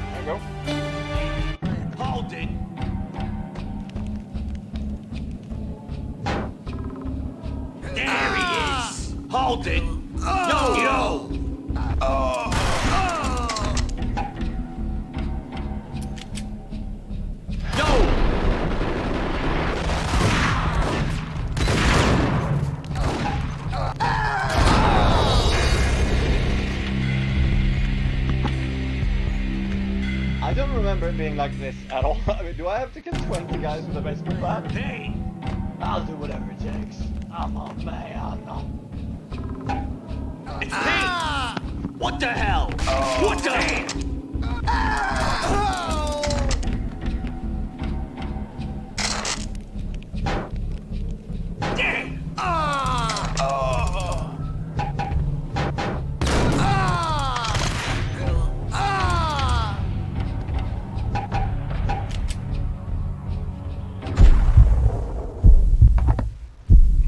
There we go. Hold it! There he is! Hold it! Yo! I don't remember it being like this at all. I mean, do I have to kill 20 guys with a baseball bat? Hey! I'll do whatever it takes. I'm a man. It's Payne! What the hell? What the...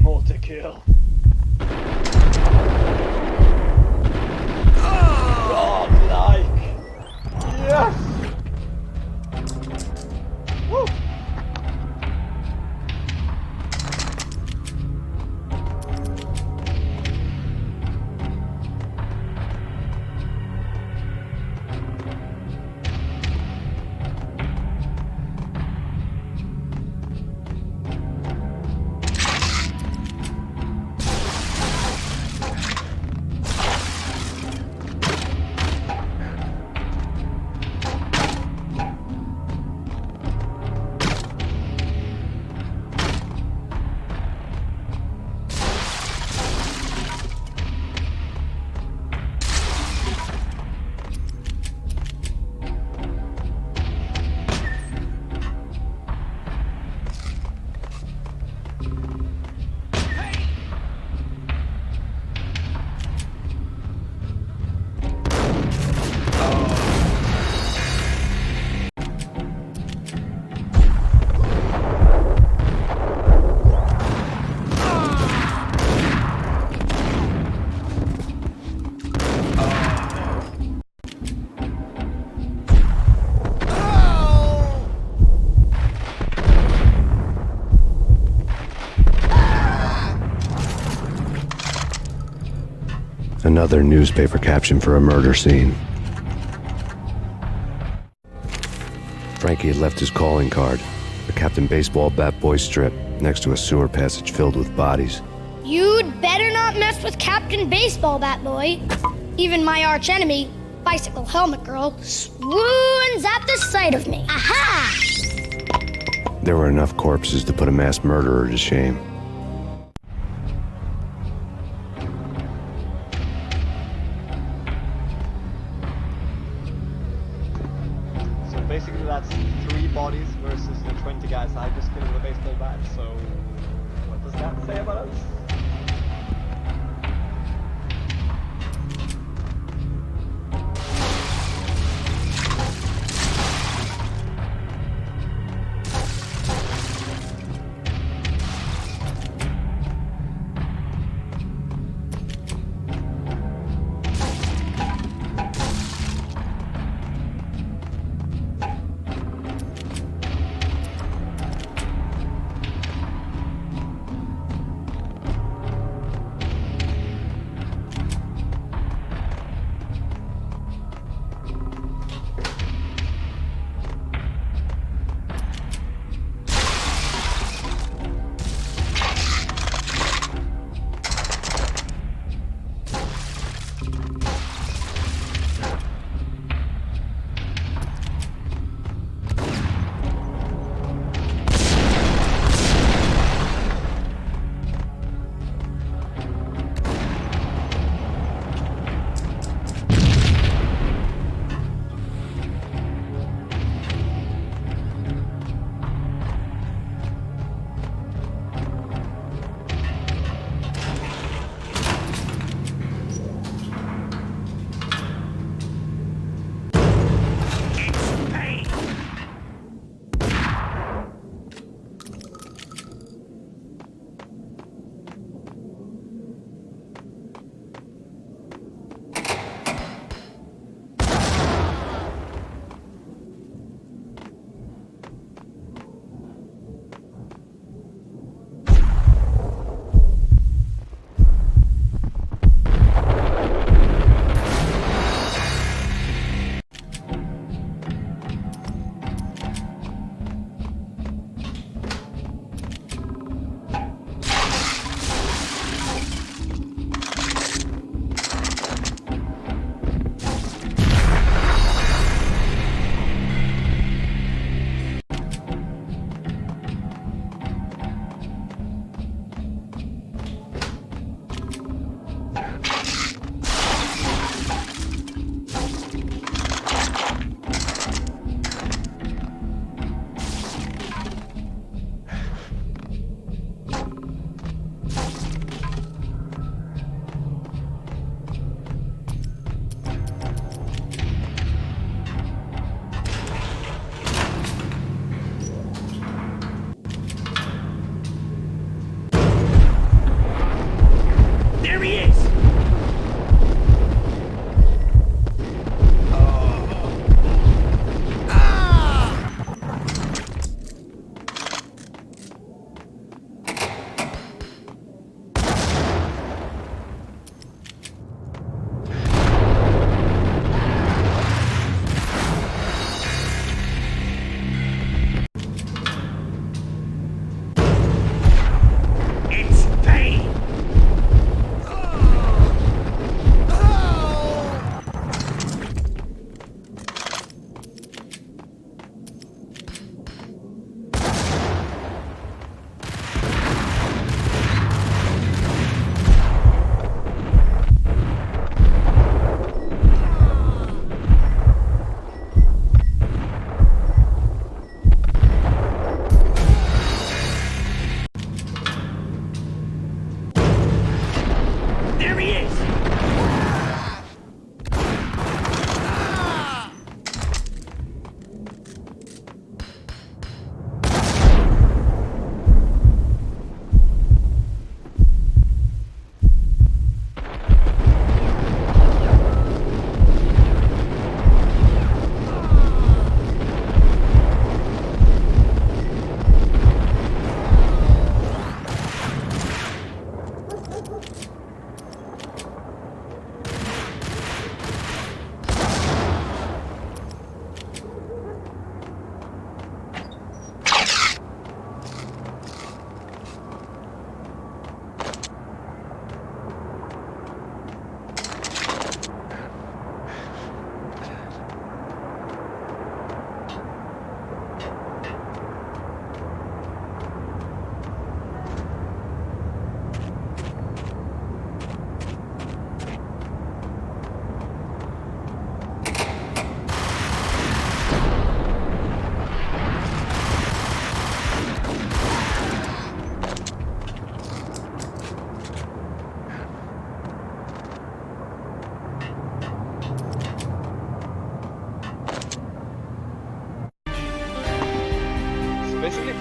More to kill. Godlike. Yes. Woo. Another newspaper caption for a murder scene. Frankie had left his calling card, a Captain Baseball bat boy strip, next to a sewer passage filled with bodies. You'd better not mess with Captain Baseball Bat Boy. Even my archenemy, Bicycle Helmet Girl, swoons at the sight of me. Aha! There were enough corpses to put a mass murderer to shame. So basically that's 3 bodies versus the 20 guys I just killed with a baseball bat, so what does that say about us?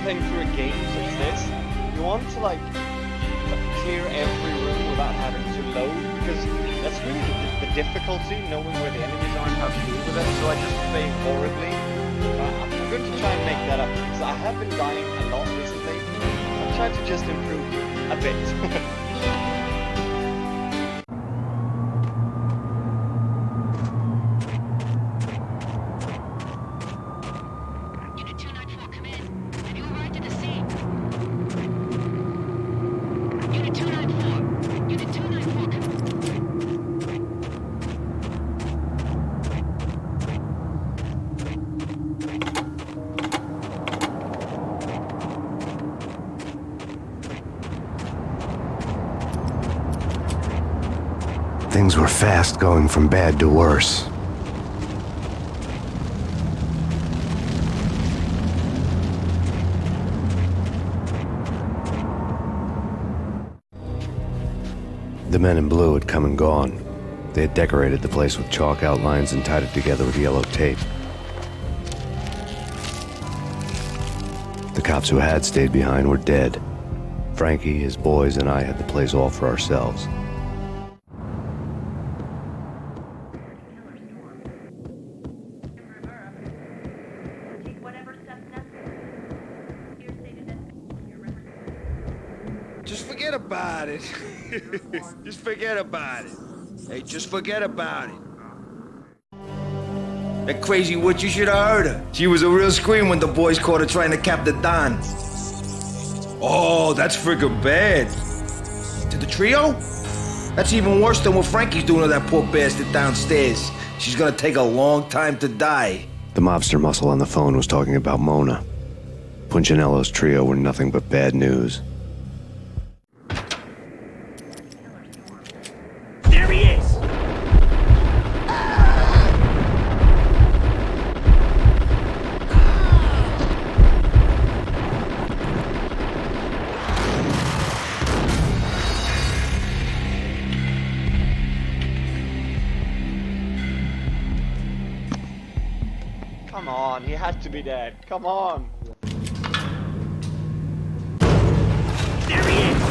playing through a game such as this, you want to like clear every room without having to load, because that's really the difficulty, knowing where the enemies are and how to deal with them. So I just play horribly. I'm going to try and make that up, because I have been dying a lot recently. I've tried to just improve a bit. Things were fast going from bad to worse. The men in blue had come and gone. They had decorated the place with chalk outlines and tied it together with yellow tape. The cops who had stayed behind were dead. Frankie, his boys, and I had the place all for ourselves. Just forget about it. Just forget about it. Hey, just forget about it. That crazy witch, you should have heard her. She was a real scream when the boys caught her trying to cap the Don. Oh, that's friggin' bad. To the trio? That's even worse than what Frankie's doing to that poor bastard downstairs. She's gonna take a long time to die. The mobster muscle on the phone was talking about Mona. Punchinello's trio were nothing but bad news. There he is! Come on, he had to be dead. Come on. There he is!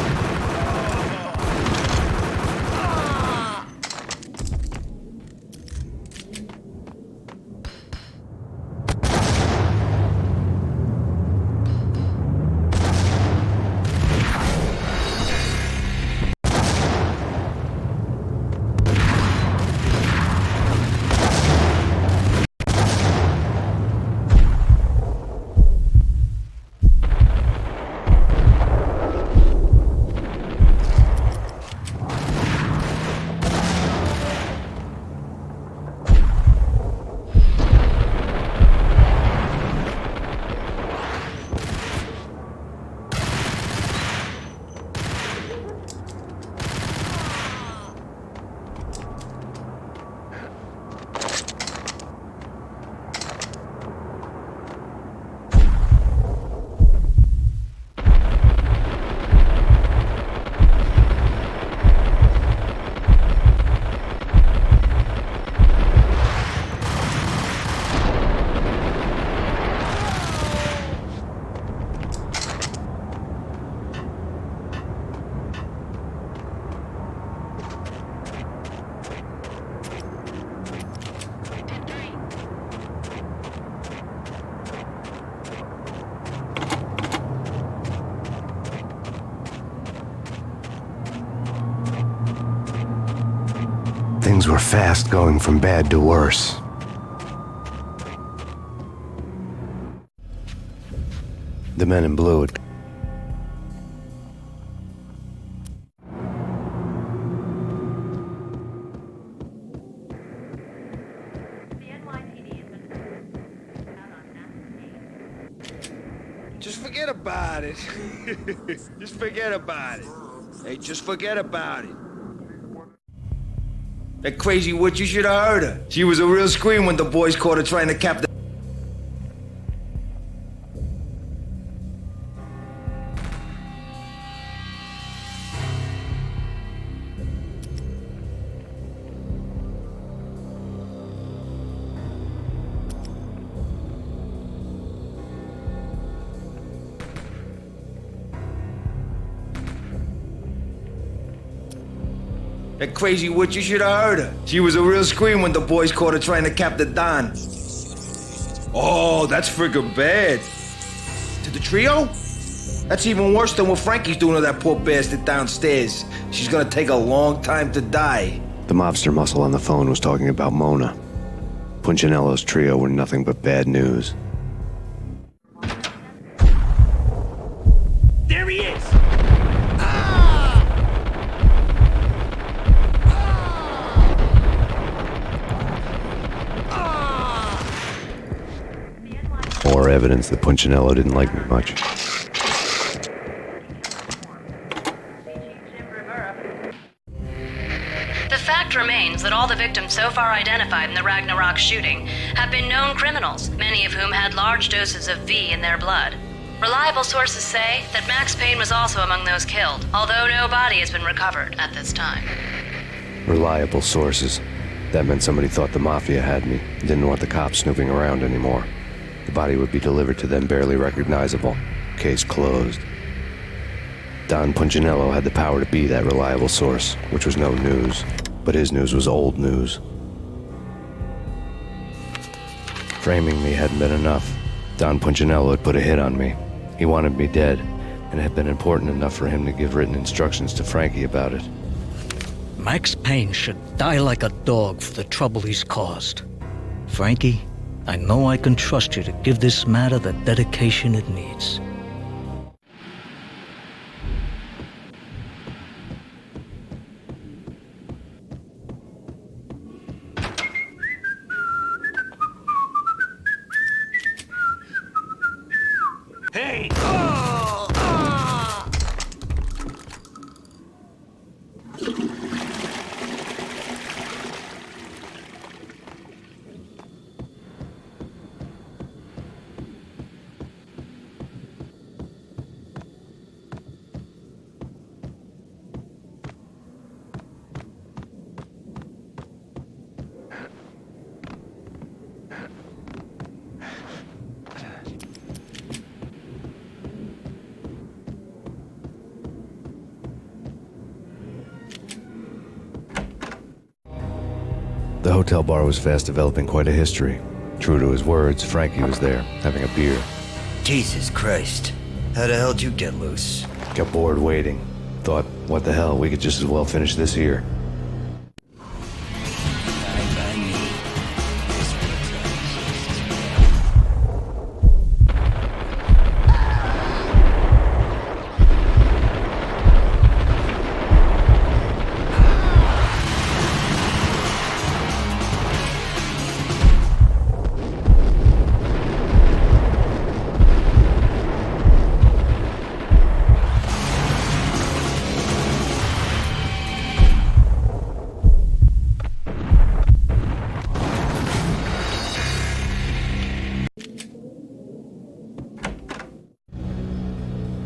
Things were fast going from bad to worse. The men in blue had... Just forget about it. Just forget about it. Hey, just forget about it. That crazy witch, you should have heard her. She was a real scream when the boys caught her trying to cap the... That crazy witch, you should have heard her. She was a real scream when the boys caught her trying to cap the Don. Oh, that's freaking bad. To the trio? That's even worse than what Frankie's doing to that poor bastard downstairs. She's gonna take a long time to die. The mobster muscle on the phone was talking about Mona. Punchinello's trio were nothing but bad news. There he is! More evidence that Punchinello didn't like me much. The fact remains that all the victims so far identified in the Ragnarok shooting have been known criminals, many of whom had large doses of V in their blood. Reliable sources say that Max Payne was also among those killed, although no body has been recovered at this time. Reliable sources. That meant somebody thought the Mafia had me, and didn't want the cops snooping around anymore. The body would be delivered to them barely recognizable. Case closed. Don Punchinello had the power to be that reliable source, which was no news. But his news was old news. Framing me hadn't been enough. Don Punchinello had put a hit on me. He wanted me dead, and it had been important enough for him to give written instructions to Frankie about it. Max Payne should die like a dog for the trouble he's caused. Frankie, I know I can trust you to give this matter the dedication it needs. Hey! The hotel bar was fast developing quite a history. True to his words, Frankie was there, having a beer. Jesus Christ. How the hell did you get loose? Got bored waiting. Thought, what the hell, we could just as well finish this here.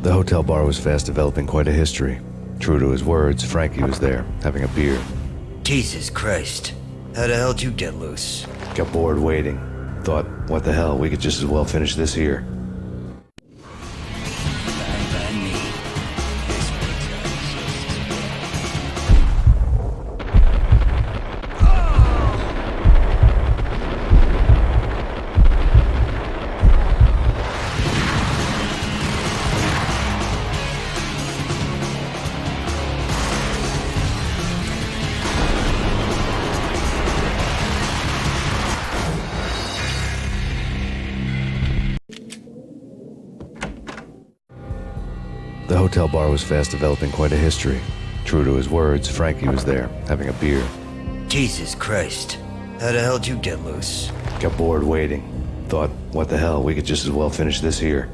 The hotel bar was fast developing quite a history. True to his words, Frankie was there, having a beer. Jesus Christ. How the hell did you get loose? Got bored waiting. Thought, what the hell, we could just as well finish this here. The hotel bar was fast developing quite a history. True to his words, Frankie was there, having a beer. Jesus Christ. How the hell did you get loose? Got bored waiting. Thought, what the hell, we could just as well finish this here.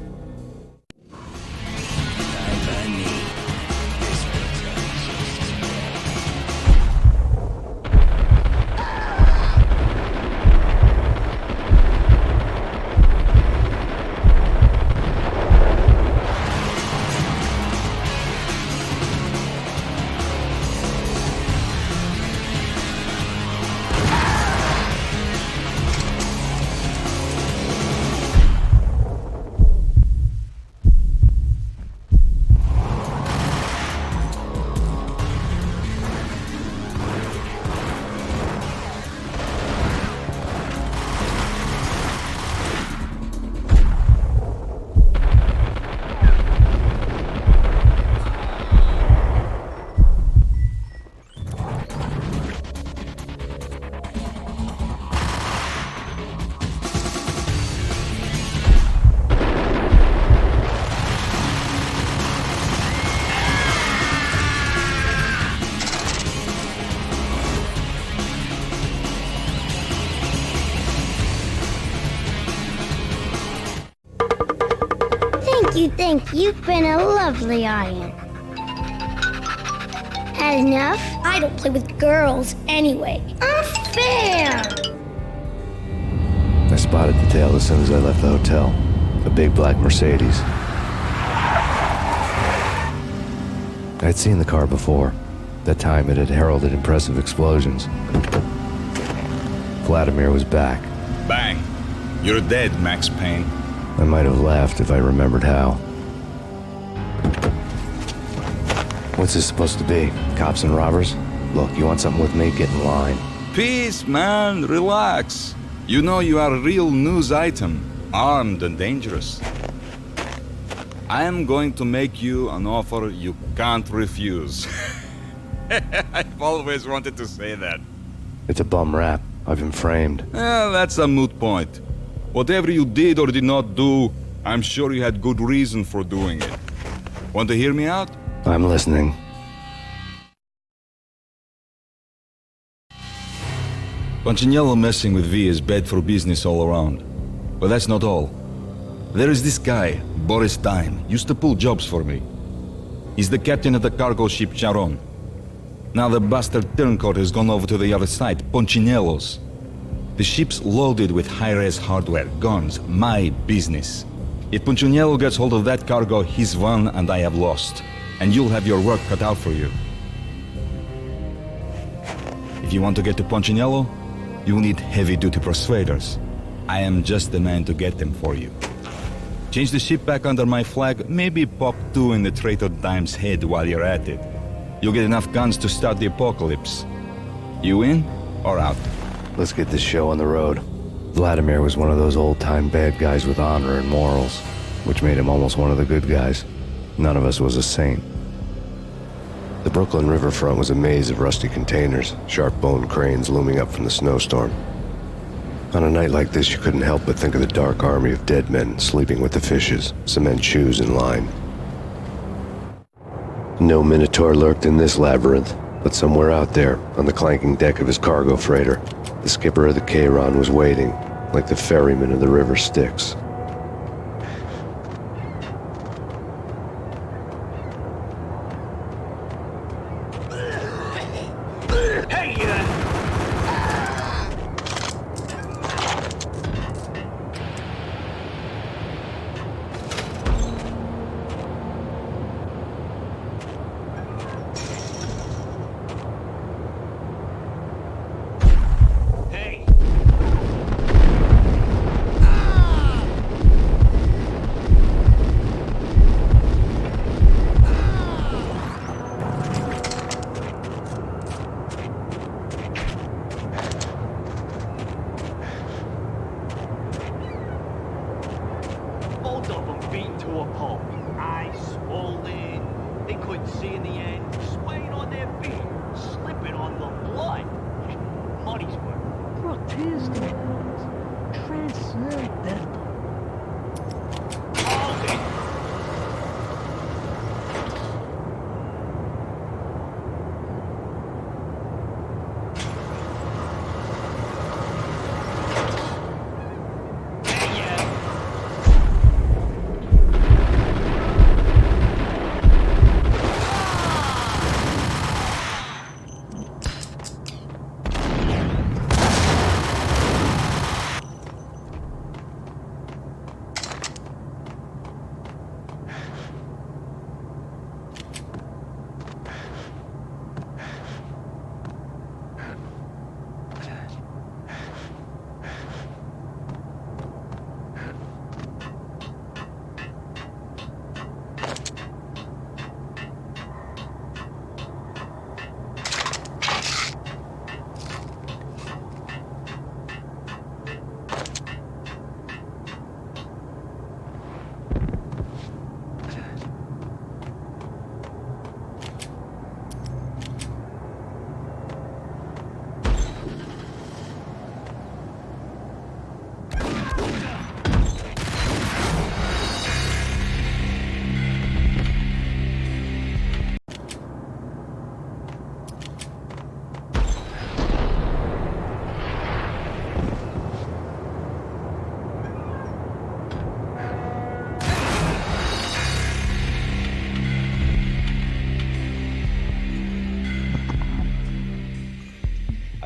You think you've been a lovely iron. Had enough? I don't play with girls anyway. Unfair! I spotted the tail as soon as I left the hotel. A big black Mercedes. I'd seen the car before. That time it had heralded impressive explosions. Vladimir was back. Bang! You're dead, Max Payne. I might have laughed if I remembered how. What's this supposed to be? Cops and robbers? Look, you want something with me? Get in line. Peace, man. Relax. You know you are a real news item. Armed and dangerous. I am going to make you an offer you can't refuse. I've always wanted to say that. It's a bum rap. I've been framed. That's a moot point. Whatever you did or did not do, I'm sure you had good reason for doing it. Want to hear me out? I'm listening. Punchinello messing with V is bad for business all around. But that's not all. There is this guy, Boris Dime, used to pull jobs for me. He's the captain of the cargo ship Charon. Now the bastard turncoat has gone over to the other side, Punchinello's. The ship's loaded with high-res hardware, guns, my business. If Punchinello gets hold of that cargo, he's won and I have lost. And you'll have your work cut out for you. If you want to get to Punchinello, you'll need heavy-duty persuaders. I am just the man to get them for you. Change the ship back under my flag, maybe pop 2 in the traitor Dime's head while you're at it. You'll get enough guns to start the apocalypse. You in or out? Let's get this show on the road. Vladimir was one of those old-time bad guys with honor and morals, which made him almost one of the good guys. None of us was a saint. The Brooklyn riverfront was a maze of rusty containers, sharp-boned cranes looming up from the snowstorm. On a night like this, you couldn't help but think of the dark army of dead men sleeping with the fishes, cement shoes in line. No Minotaur lurked in this labyrinth, but somewhere out there, on the clanking deck of his cargo freighter, the skipper of the Chiron was waiting, like the ferryman of the river Styx.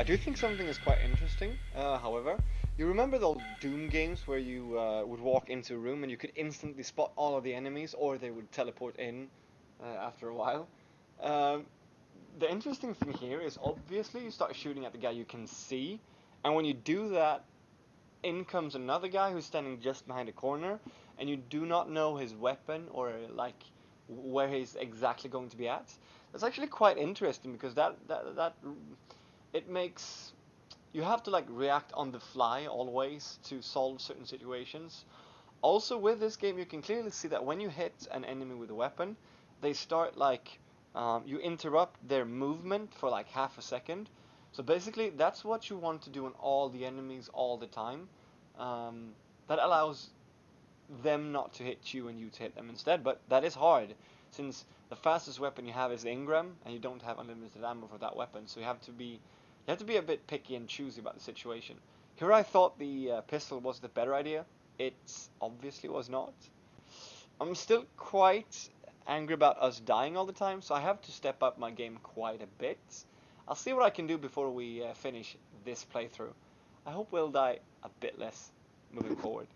do think something is quite interesting, however. You remember the old Doom games where you would walk into a room and you could instantly spot all of the enemies, or they would teleport in after a while? The interesting thing here is obviously you start shooting at the guy you can see, and when you do that, in comes another guy who's standing just behind a corner, and you do not know his weapon or like where he's exactly going to be at. That's actually quite interesting because that it makes you have to like react on the fly always to solve certain situations. Also with this game you can clearly see that when you hit an enemy with a weapon, they start like you interrupt their movement for like half a second. So basically that's what you want to do on all the enemies all the time. That allows them not to hit you and you to hit them instead, but that is hard since the fastest weapon you have is the Ingram and you don't have unlimited ammo for that weapon, so you have to be a bit picky and choosy about the situation. Here I thought the pistol was the better idea. It obviously was not. I'm still quite angry about us dying all the time, so I have to step up my game quite a bit. I'll see what I can do before we finish this playthrough. I hope we'll die a bit less moving forward.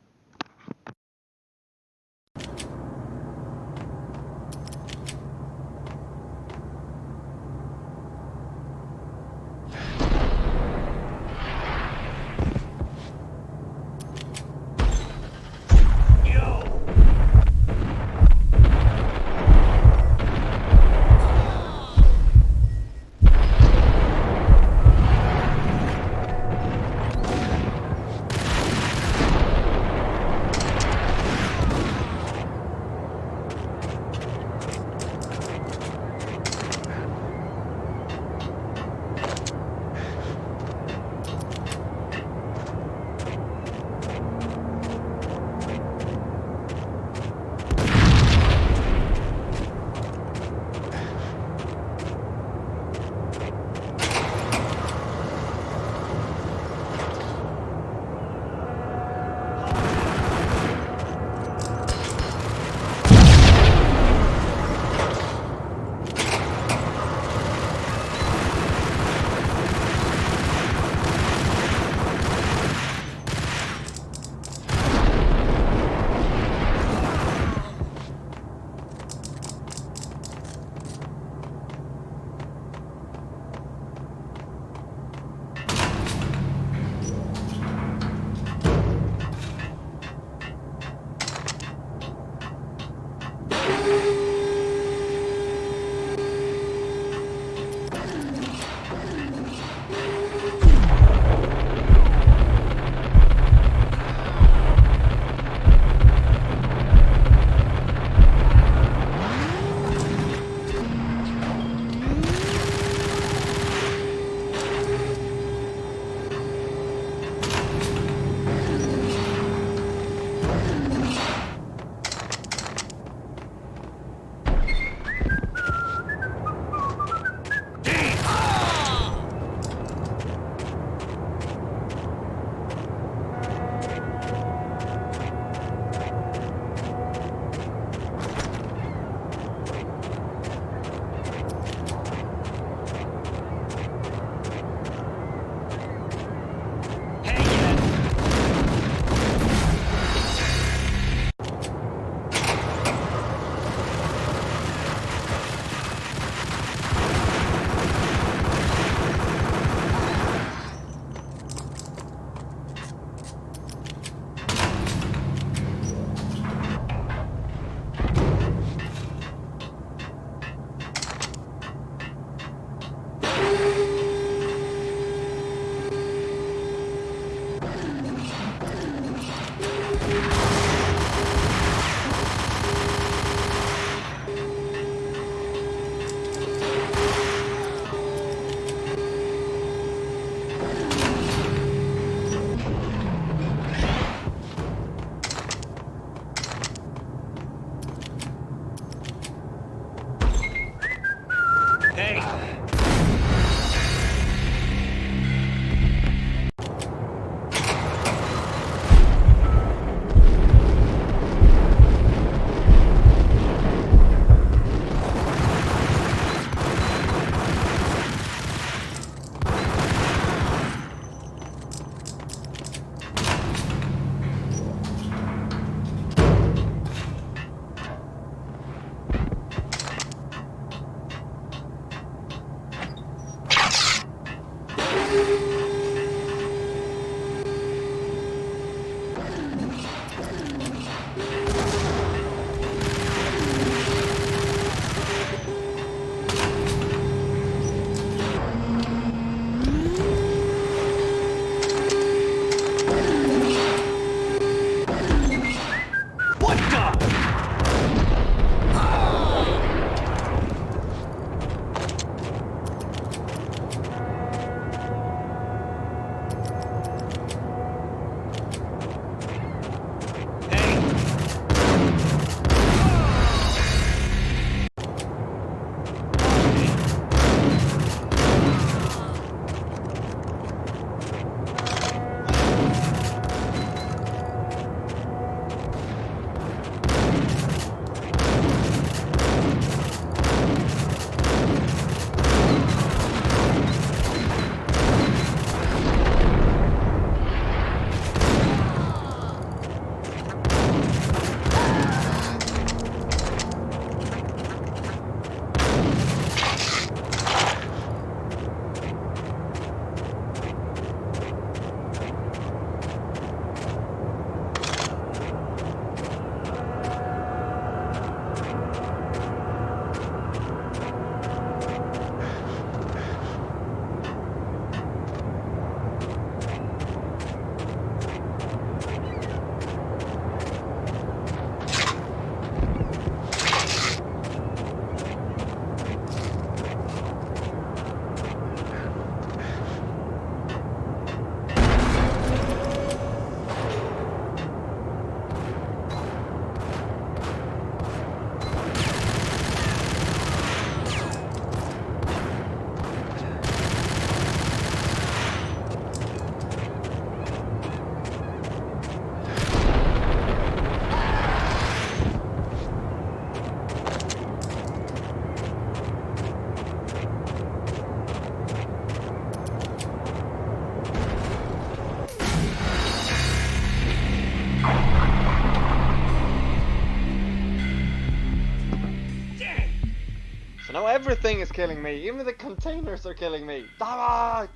So now everything is killing me. Even the containers are killing me. Ah!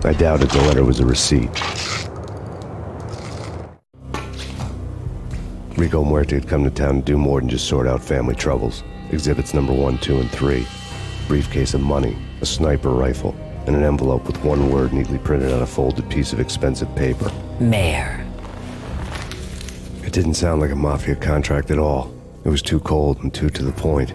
I doubted the letter was a receipt. Rico Muerte had come to town to do more than just sort out family troubles. Exhibits number 1, 2, and 3. Briefcase of money, a sniper rifle, and an envelope with one word neatly printed on a folded piece of expensive paper. Mayor. It didn't sound like a mafia contract at all. It was too cold and too to the point.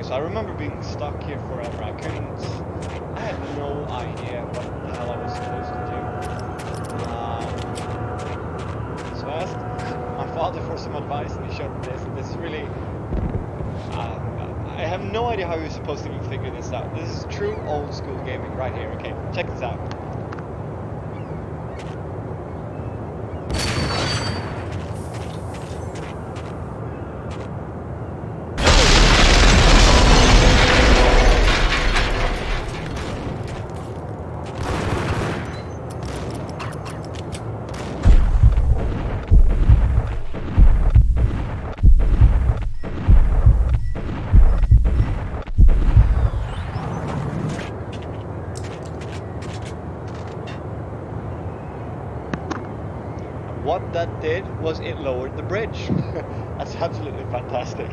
So I remember being stuck here forever. I had no idea what the hell I was supposed to do. So I asked my father for some advice, and he showed me this. And this is really, I have no idea how you're supposed to even figure this out. This is true old school gaming right here. Okay, check this out. What that did was it lowered the bridge. That's absolutely fantastic.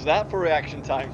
was that for reaction time?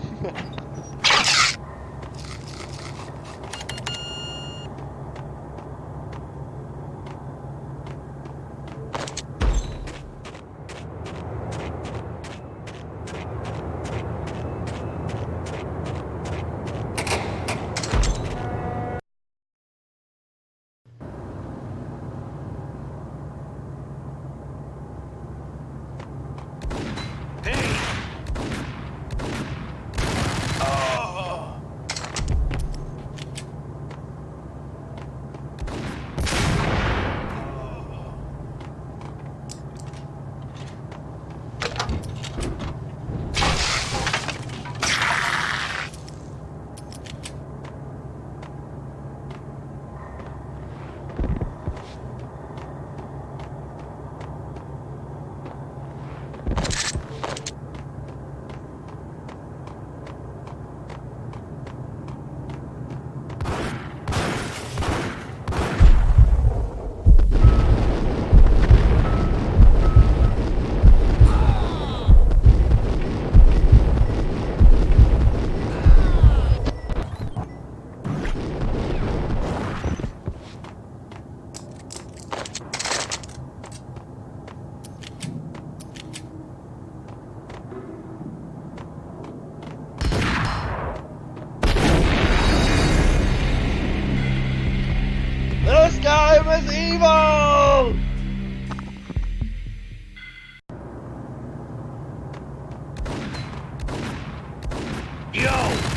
This guy was evil! Yo!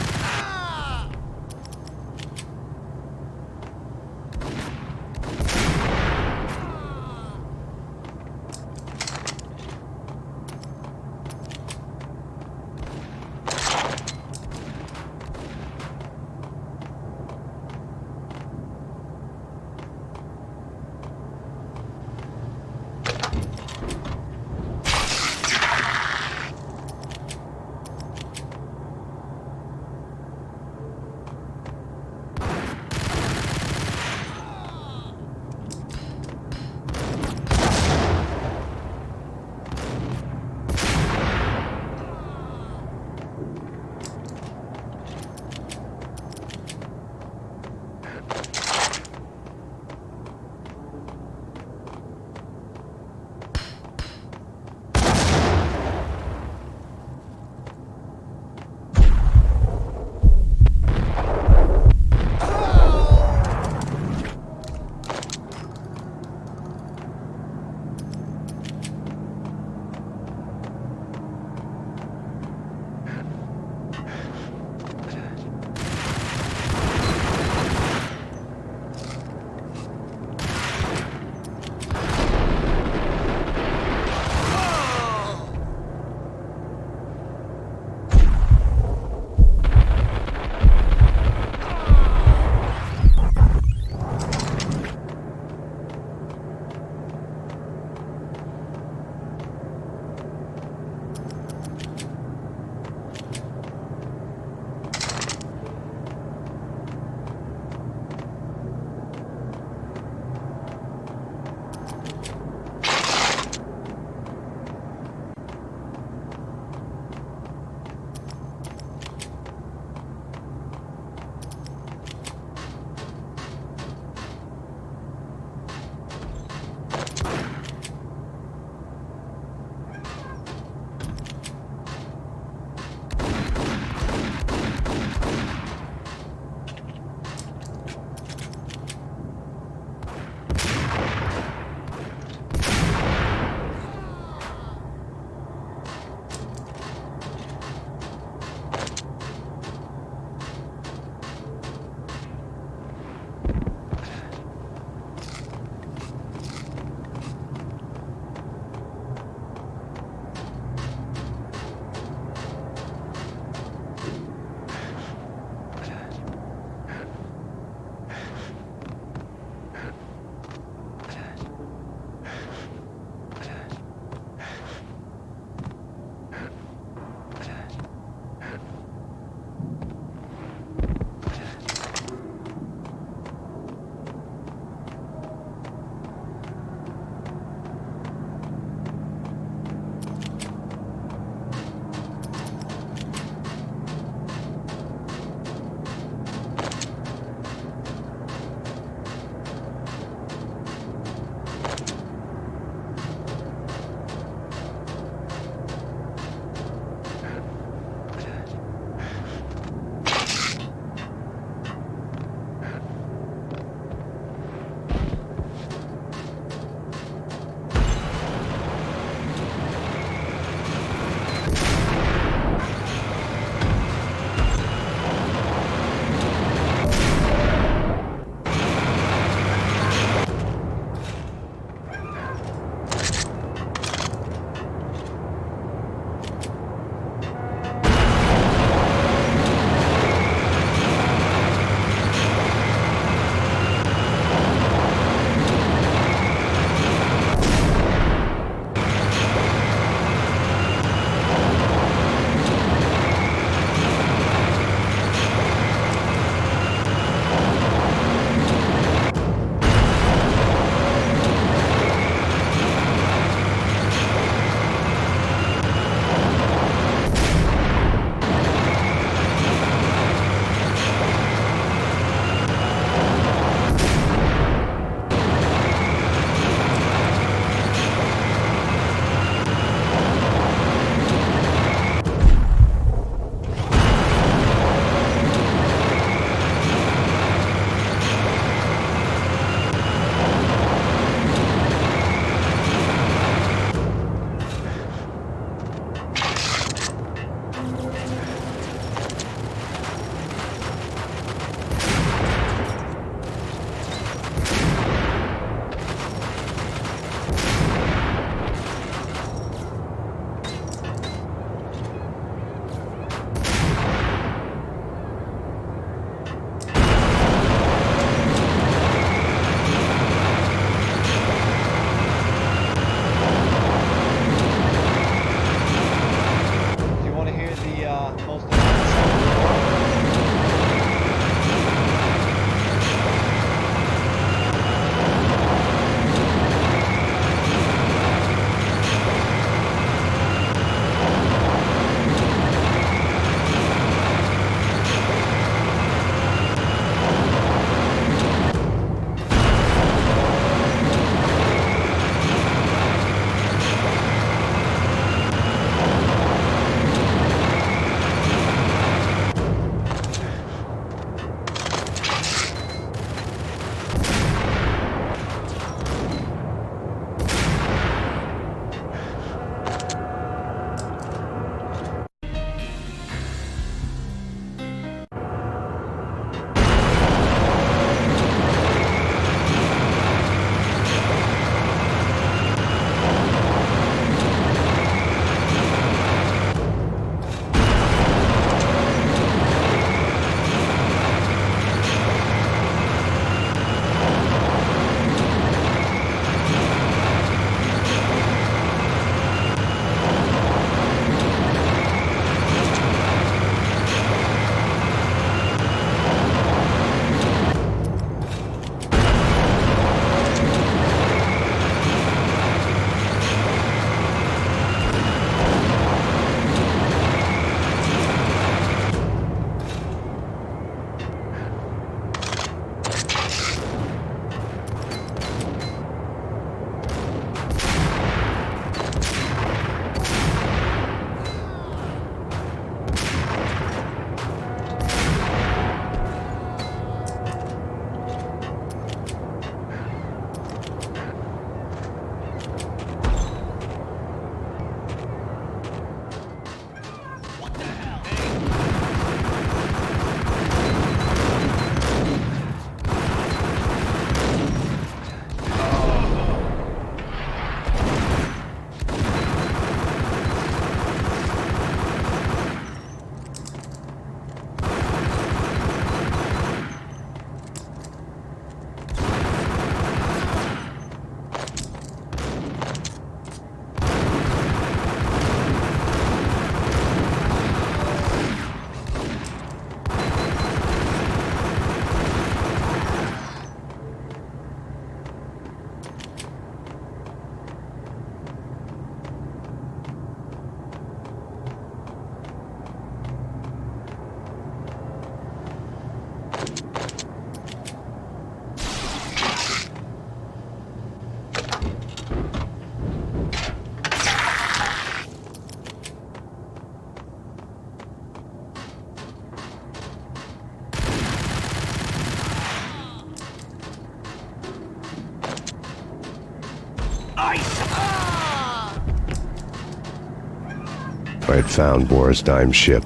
I had found Boris Dime's ship.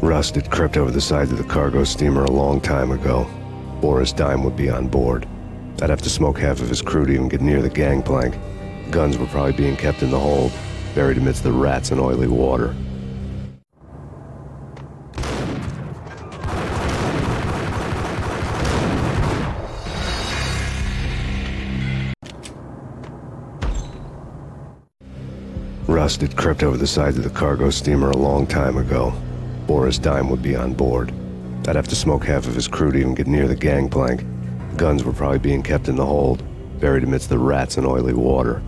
Rust had crept over the sides of the cargo steamer a long time ago. Boris Dime would be on board. I'd have to smoke half of his crew to even get near the gangplank. Guns were probably being kept in the hold, buried amidst the rats and oily water. Rust had crept over the sides of the cargo steamer a long time ago. Boris Dime would be on board. I'd have to smoke half of his crew to even get near the gangplank. Guns were probably being kept in the hold, buried amidst the rats and oily water.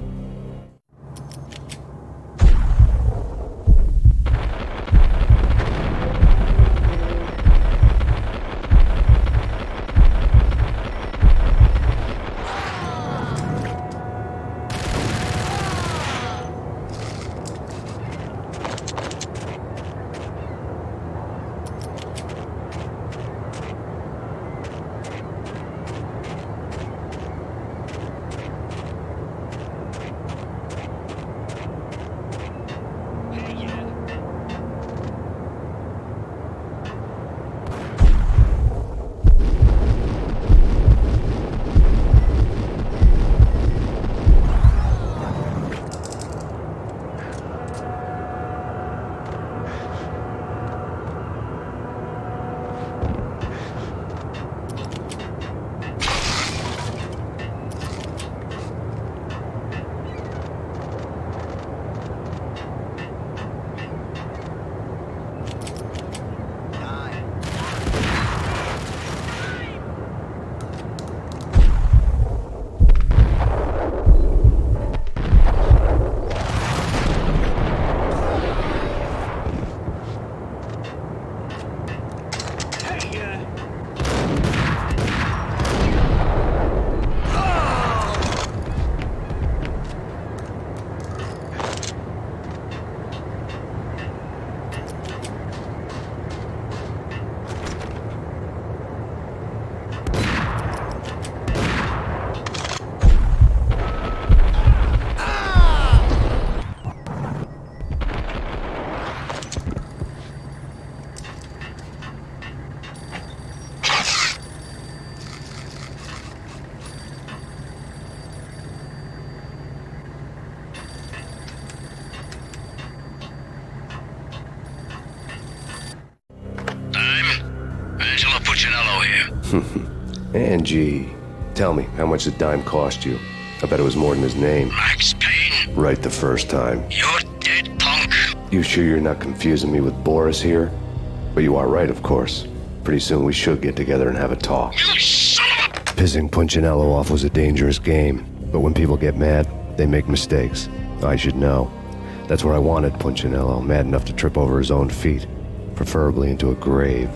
Angie, tell me, how much did Dime cost you? I bet it was more than his name. Max Payne? Right the first time. You're dead, punk. You sure you're not confusing me with Boris here? But you are right, of course. Pretty soon we should get together and have a talk. You son of a... Pissing Punchinello off was a dangerous game, but when people get mad, they make mistakes. I should know. That's where I wanted Punchinello, mad enough to trip over his own feet, preferably into a grave.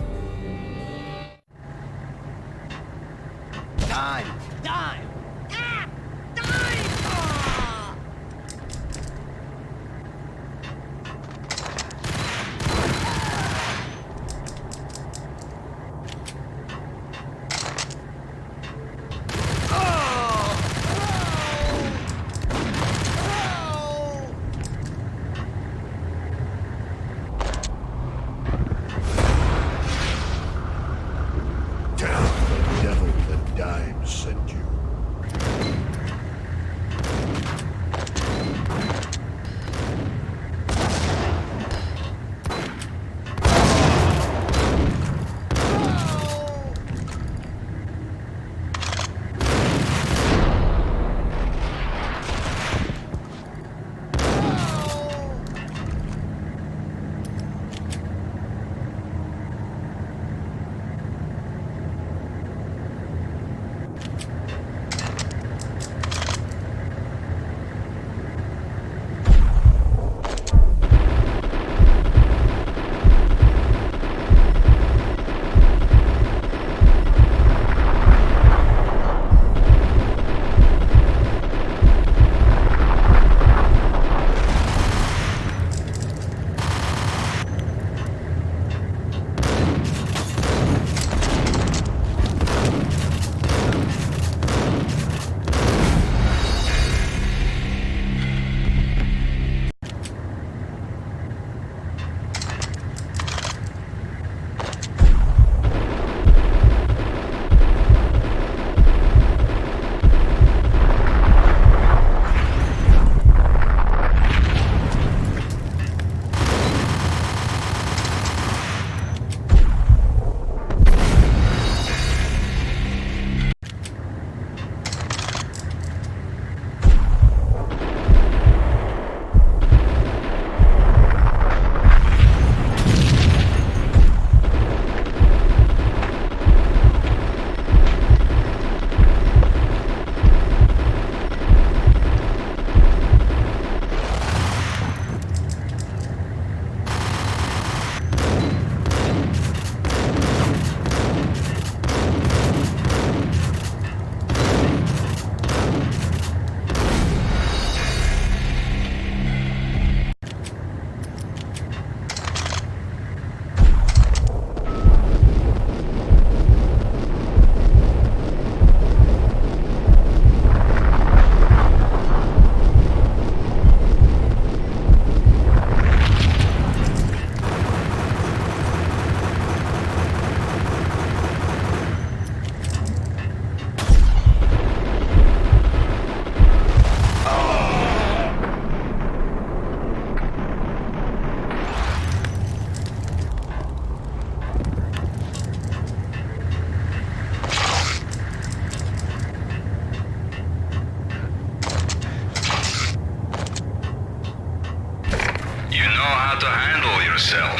how to handle yourself.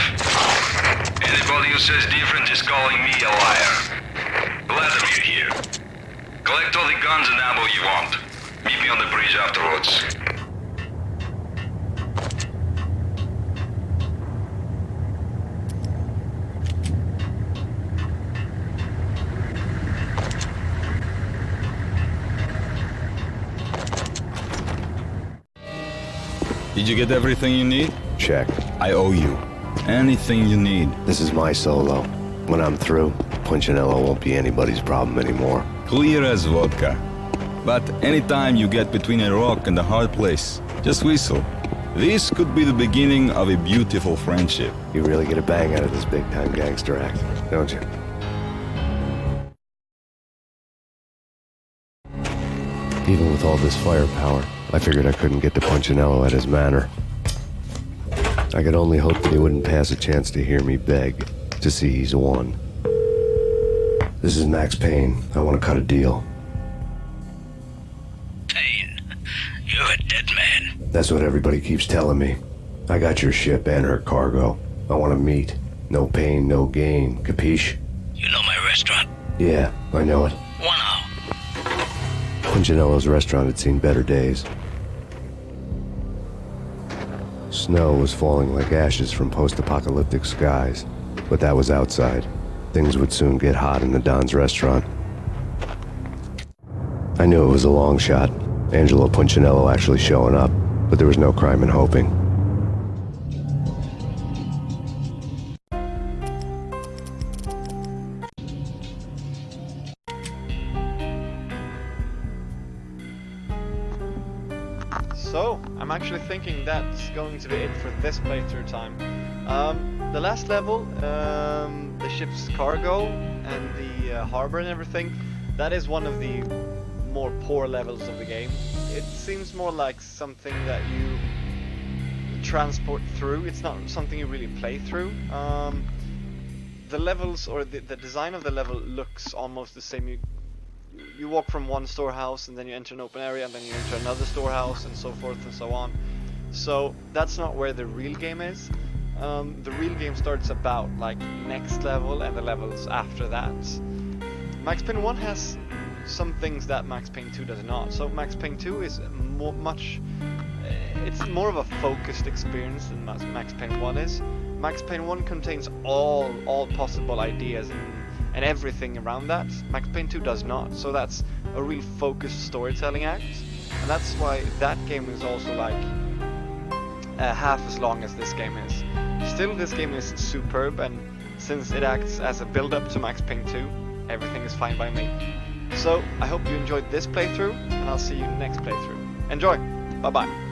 Anybody who says different is calling me a liar. Glad of you here. Collect all the guns and ammo you want. Meet me on the bridge afterwards. Did you get everything you need? Check. I owe you. Anything you need. This is my solo. When I'm through, Punchinello won't be anybody's problem anymore. Clear as vodka. But anytime you get between a rock and a hard place, just whistle. This could be the beginning of a beautiful friendship. You really get a bang out of this big-time gangster act, don't you? Even with all this firepower, I figured I couldn't get to Punchinello at his manor. I could only hope that he wouldn't pass a chance to hear me beg to see he's won. This is Max Payne. I want to cut a deal. Payne, you're a dead man. That's what everybody keeps telling me. I got your ship and her cargo. I want to meet. No pain, no gain. Capiche? You know my restaurant? Yeah, I know it. 1 hour. Punchinello's restaurant had seen better days. Snow was falling like ashes from post-apocalyptic skies, but that was outside. Things would soon get hot in the Don's restaurant. I knew it was a long shot, Angelo Punchinello actually showing up, but there was no crime in hoping. So, I'm actually thinking that's going to be it for this playthrough time. The last level, the ship's cargo and the harbor and everything, that is one of the more poor levels of the game. It seems more like something that you transport through, it's not something you really play through. The levels, or the design of the level looks almost the same. You walk from one storehouse and then you enter an open area and then you enter another storehouse and so forth and so on. So that's not where the real game is. The real game starts about like next level and the levels after that. Max Payne 1 has some things that Max Payne 2 does not. So Max Payne 2 is it's more of a focused experience than Max Payne 1 is. Max Payne 1 contains all possible ideas and everything around that. Max Payne 2 does not, so that's a real focused storytelling act, and that's why that game is also like half as long as this game is. Still, this game is superb, and since it acts as a build-up to Max Payne 2, everything is fine by me. So, I hope you enjoyed this playthrough, and I'll see you next playthrough. Enjoy! Bye-bye!